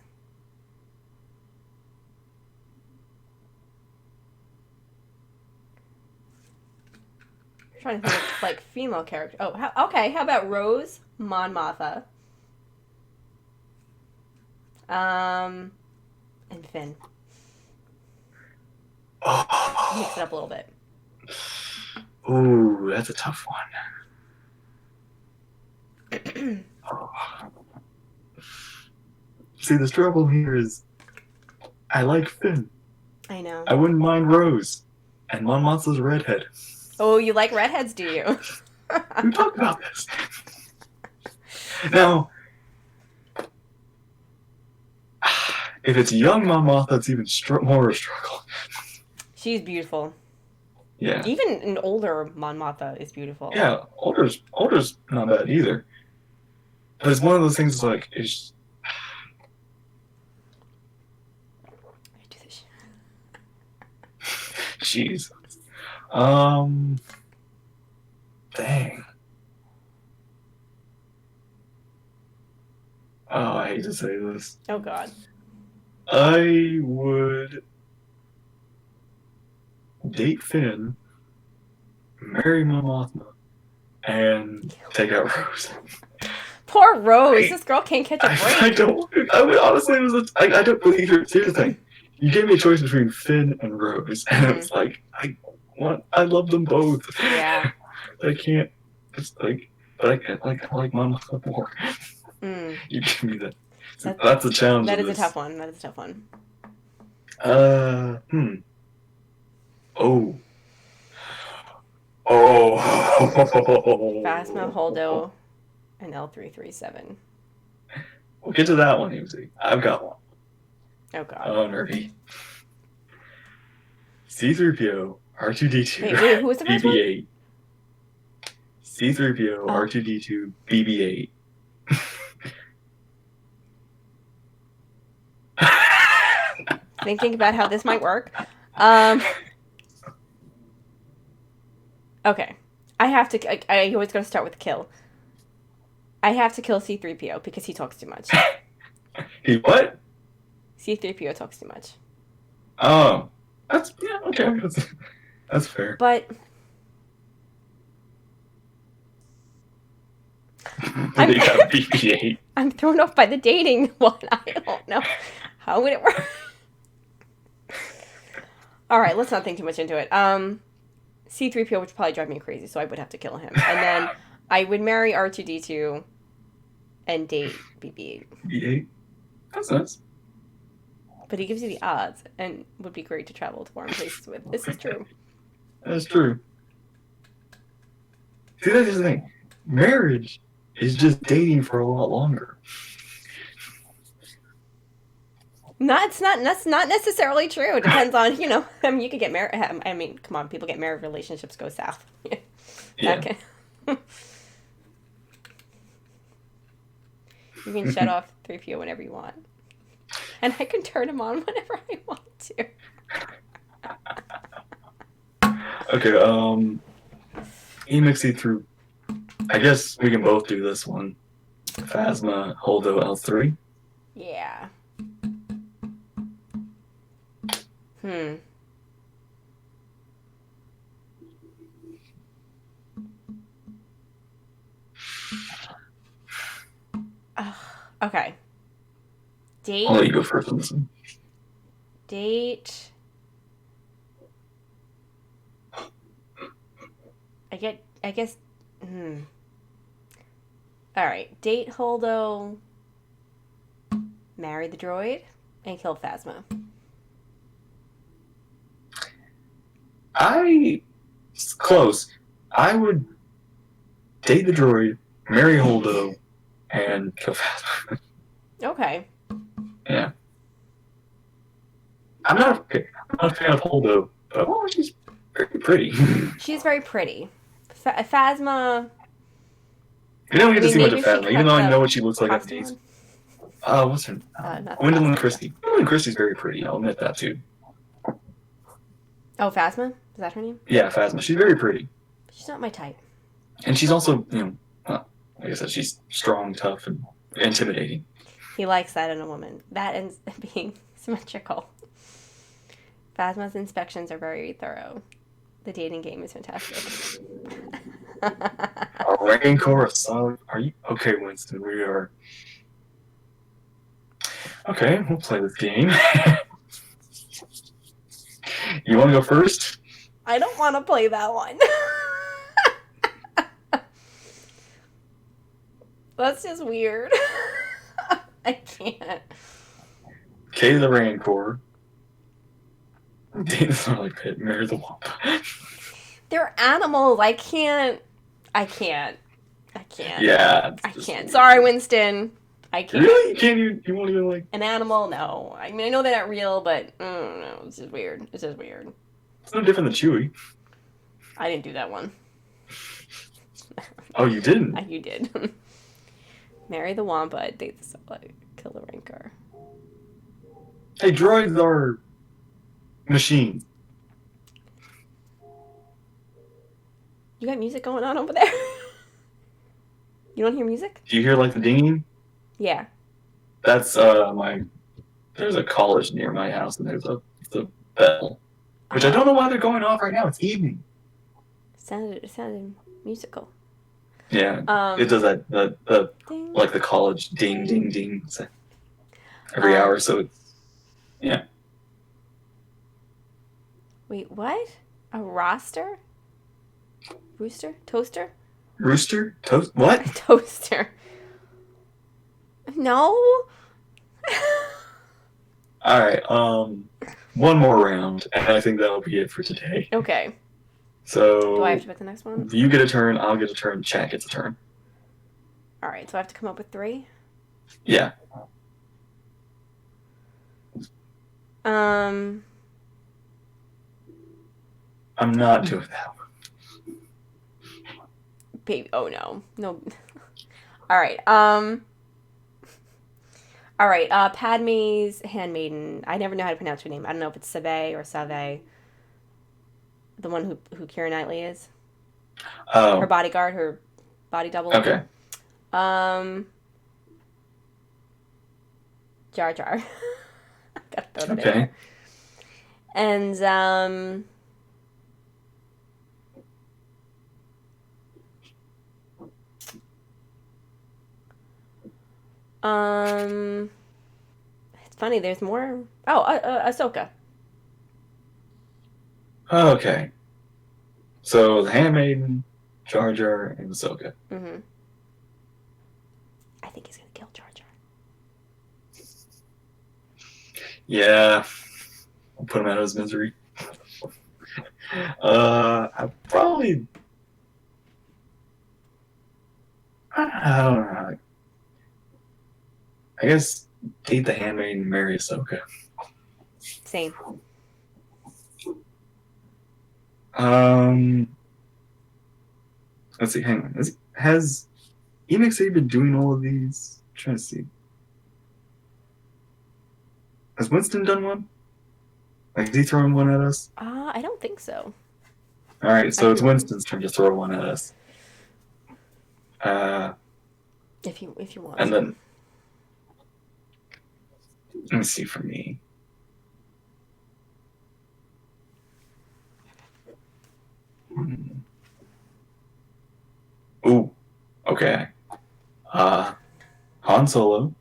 I'm trying to think of like female character. Oh, okay. How about Rose, Mon Mothma, and Finn. Mix it up a little bit. Ooh, that's a tough one. See, the struggle here is I like Finn. I know. I wouldn't mind Rose. And Mon Mothma's a redhead. Oh, you like redheads, do you? We talked about this. Now, if it's young Mon Mothma, it's even more of a struggle. She's beautiful. Yeah. Even an older Mon Mothma is beautiful. Yeah, older's not bad either. But it's one of those things like it's I do this. jeez. Um dang. Oh, I hate to say this. Oh God. I would date Finn, marry my Mothma, and take out Rose. Poor Rose. I, This girl can't catch a I break. don't. I would honestly, I don't believe her. Here's the thing: you gave me a choice between Finn and Rose, and Mhm. it's like I love them both. Yeah. But I can't. It's like, but I like Mama more. Mm. You give me that. So That that's the challenge that of is a this. tough one. That is a tough one. Hmm. Oh. Oh. Phasma, Holdo, and L337. We'll get to that one, Uzi. I've got one. Oh God. Oh, nerdy. C3PO, R2D2, Wait, who was the first one? BB-8. C3PO, Oh. R2D2, BB-8. Think about how this might work. Okay. I have to. I always got to start with kill. I have to kill C3PO because he talks too much. He what? C3PO talks too much. Oh, that's yeah, okay. That's fair. But They got BB-8. I'm thrown off by the dating one. I don't know. How would it work? All right, let's not think too much into it. C3PO would probably drive me crazy, so I would have to kill him. And then I would marry R2D2 and date BB-8. BB-8. That's nice. But he gives you the odds and would be great to travel to foreign places with. This is true. That's true. See, that's the thing. Marriage is just dating for a lot longer. That's not necessarily true. It depends on, I mean, you could get married. I mean, come on, people get married, relationships go south. Yeah. Okay. You can shut off 3PO whenever you want. And I can turn him on whenever I want to. Okay, mix through. I guess we can both do this one. Phasma, Holdo, L3. Yeah. Okay. Date. I'll let you go first on this one. Date. I guess. All right. Date Holdo. Marry the droid. And kill Phasma. It's close. I would date the droid, marry Holdo, and kill Phasma. Okay. Yeah. I'm not a fan of Holdo, but she's very pretty. She's very pretty. Phasma. You don't get to see much of maybe if she Phasma, even cut though I the know what she looks like on costume these. on. What's her? Not the Gwendolyn costume, Christie. Gwendolyn Christie's very pretty. I'll admit that too. Oh, Phasma? Is that her name? Yeah, Phasma. She's very pretty, She's not my type. and she's also, like I said, she's strong, tough, and intimidating. He likes that in a woman. That and being symmetrical. Phasma's inspections are very thorough. The dating game is fantastic. A Rancor, a solid. Are you okay, Winston? We are. Okay, we'll play this game. You want to go first? I don't want to play that one. That's just weird. I can't. Kay the Rancor. Date the Snarly Pit. Marry the Wampa. They're animals. I can't. Yeah, it's I just can't. weird. Sorry, Winston. I can't. Really? You can't even. You won't even like. An animal? No. I mean, I know they're not real, but no, it's just weird. It's just weird. It's no different than Chewie. I didn't do that one. Oh, you didn't? You did. Marry the Wampa, date the Sarlacc, kill the Rancor. Hey, droids are machines. You got music going on over there? You don't hear music? Do you hear like the dinging? Yeah. That's my. There's a college near my house, and there's a bell, which I don't know why they're going off right now. It's evening. It sounded musical. Yeah, it does that. The Ding. like the college ding ding ding every hour. So it's yeah. Wait, what? A roster? Rooster? Toaster? Rooster toast. What? Toaster. No? All right. One more round, and I think that'll be it for today. Okay. So Do I have to pick the next one? you get a turn. I'll get a turn. Chat gets a turn. Alright, so I have to come up with 3? Yeah. Um, I'm not doing that one. baby. Oh no. No. Alright, Alright, Padme's handmaiden. I never know how to pronounce her name. I don't know if it's Save or Save. The one who Keira Knightley is. Her Oh, bodyguard, her body double. okay. Um, Jar Jar. Gotta throw that in Okay. there. And it's funny. There's more. Oh, Ahsoka. Okay. So the Handmaiden, Jar Jar, and Ahsoka. Mm-hmm. I think he's gonna kill Jar Jar. Yeah. I'll put him out of his misery. I probably. I don't know. I guess date the Handmaiden and marry Ahsoka. Same. Um. Let's see. Hang on. Has EMXA been doing all of these? I'm trying to see. Has Winston done one? Like, is he throwing one at us? I don't think so. All right, so I it's can- Winston's turn to throw one at us. If you want And to. then let me see for me. Ooh, okay. Han Solo,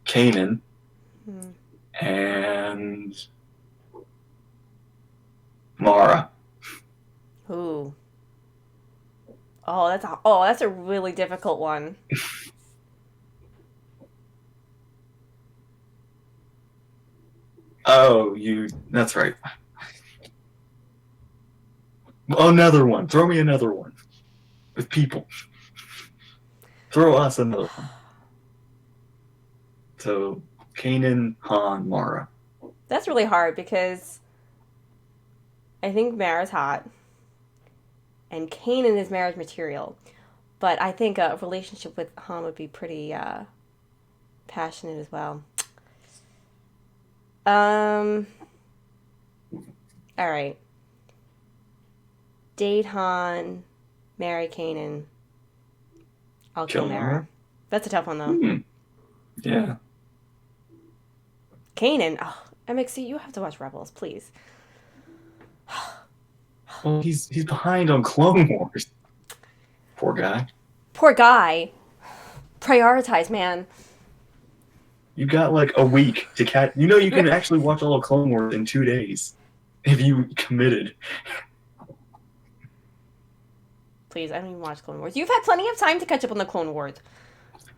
Kanan, Hmm. and Mara. Ooh. Oh, that's a really difficult one. Oh, that's right. Another one. Throw me another one. With people. Throw us another one. So, Kanan, Han, Mara. That's really hard because I think Mara's hot and Kanan is marriage material, but I think a relationship with Han would be pretty passionate as well. Um. All right. Date Han, marry Kanan. I'll kill Kill Mara. Mara? That's a tough one though. Hmm. Yeah. Kanan. Oh, MXC, you have to watch Rebels, please. Well, he's behind on Clone Wars. Poor guy. Poor guy. Prioritize, man. You got like a week to catch. You know, you can actually watch all of Clone Wars in 2 days if you committed. Please, I don't even watch Clone Wars. You've had plenty of time to catch up on the Clone Wars.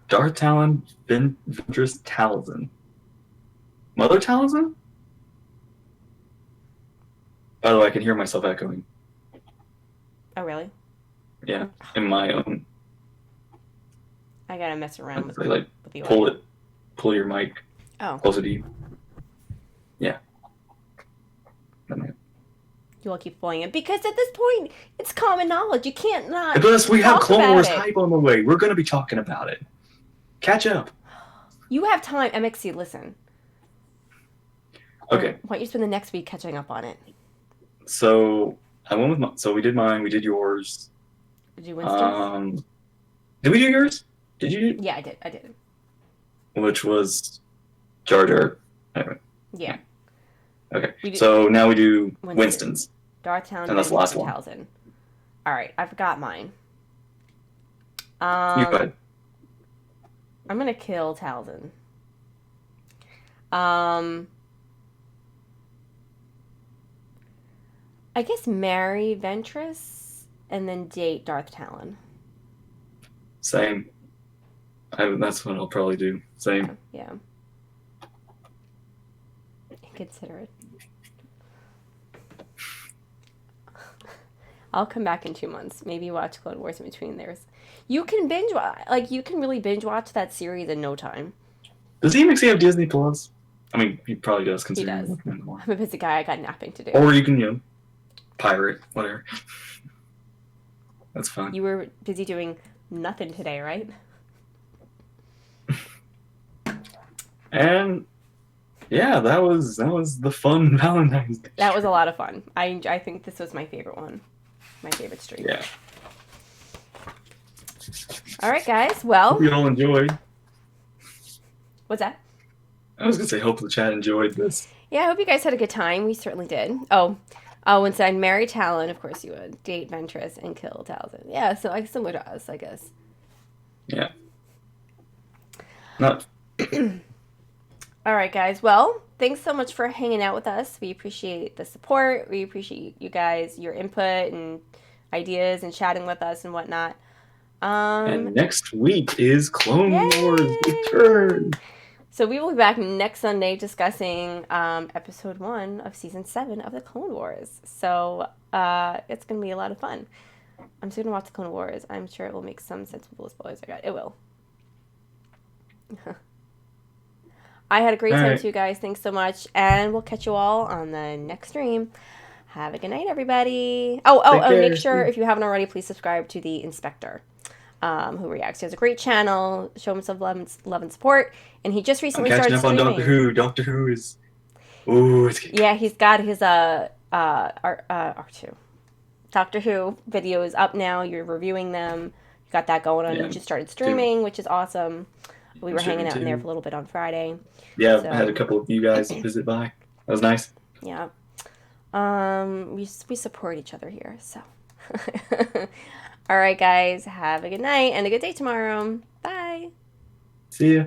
Darth Talon, Ventress Talzin. Mother Talzin? By the way, I can hear myself echoing. Oh, really? Yeah, in my own. I gotta mess around They like with the pull audio. it, pull your mic Oh, closer to you. Yeah. you all keep pulling it because at this point it's common knowledge. You can't not And plus, we have talk Clone about Wars it. hype on the way. We're gonna be talking about it. Catch up. You have time, MXC. Listen, I Okay, want you to spend the next week catching up on it. so I went with my, so we did mine. We did yours. Did you, Winston's? Um, did we do yours? Did you? Yeah, I did. I did. Which was Jar Jar. Anyway, Yeah, okay. we did So now we do Winston, Winston's, Darthtown, and that's the Ventress, last and one. Talzin. All right, I forgot mine. You go Um, ahead. I'm gonna kill Talzin. Um, I guess marry Ventress and then date Darth Talon. Same. That's what I'll probably do. Yeah, Same. yeah. Inconsiderate. I'll come back in 2 months. Maybe watch Clone Wars in between theirs. You can binge watch, like you can really binge watch that series in no time. Does he have Disney Plus? I mean, he probably does, He considering does. what more. I'm a busy guy. I got napping to do. Or you can, pirate, whatever. That's fine. You were busy doing nothing today, right? And yeah, that was the fun Valentine's Day. That was a lot of fun. I think this was my favorite one. My favorite stream. Yeah. All right, guys. Well, Hope you all enjoyed. what's that? I was gonna say, hope the chat enjoyed this. Yeah, I hope you guys had a good time. We certainly did. Oh, when said marry Talon, of course you would. Date Ventress and kill Talon. Yeah, so like similar to us, I guess. Yeah. Not. All right, guys. Well, thanks so much for hanging out with us. We appreciate the support. We appreciate you guys, your input and ideas and chatting with us and whatnot. And next week is Clone Yay! Wars Return. So we will be back next Sunday discussing episode 1 of season 7 of the Clone Wars. So it's going to be a lot of fun. I'm still going to watch the Clone Wars. I'm sure it will make some sensible spoilers. It will. I had a great time too, guys. Thanks so much. And we'll catch you all on the next stream. Have a good night, everybody. Oh, make sure, if you haven't already, please subscribe to the Inspector, who reacts. He has a great channel. Show him some love and support. And he just recently started streaming. I'm catching up on Doctor Who. Doctor Who is... Ooh, it's getting... Yeah, he's got his R2. Doctor Who videos up now. You're reviewing them. You got that going on. Yeah. You just started streaming, which is awesome. We were hanging out in there for a little bit on Friday. Yeah, I had a couple of you guys visit by. That was nice. Yeah. We support each other here, so. All right, guys. Have a good night and a good day tomorrow. Bye. See ya.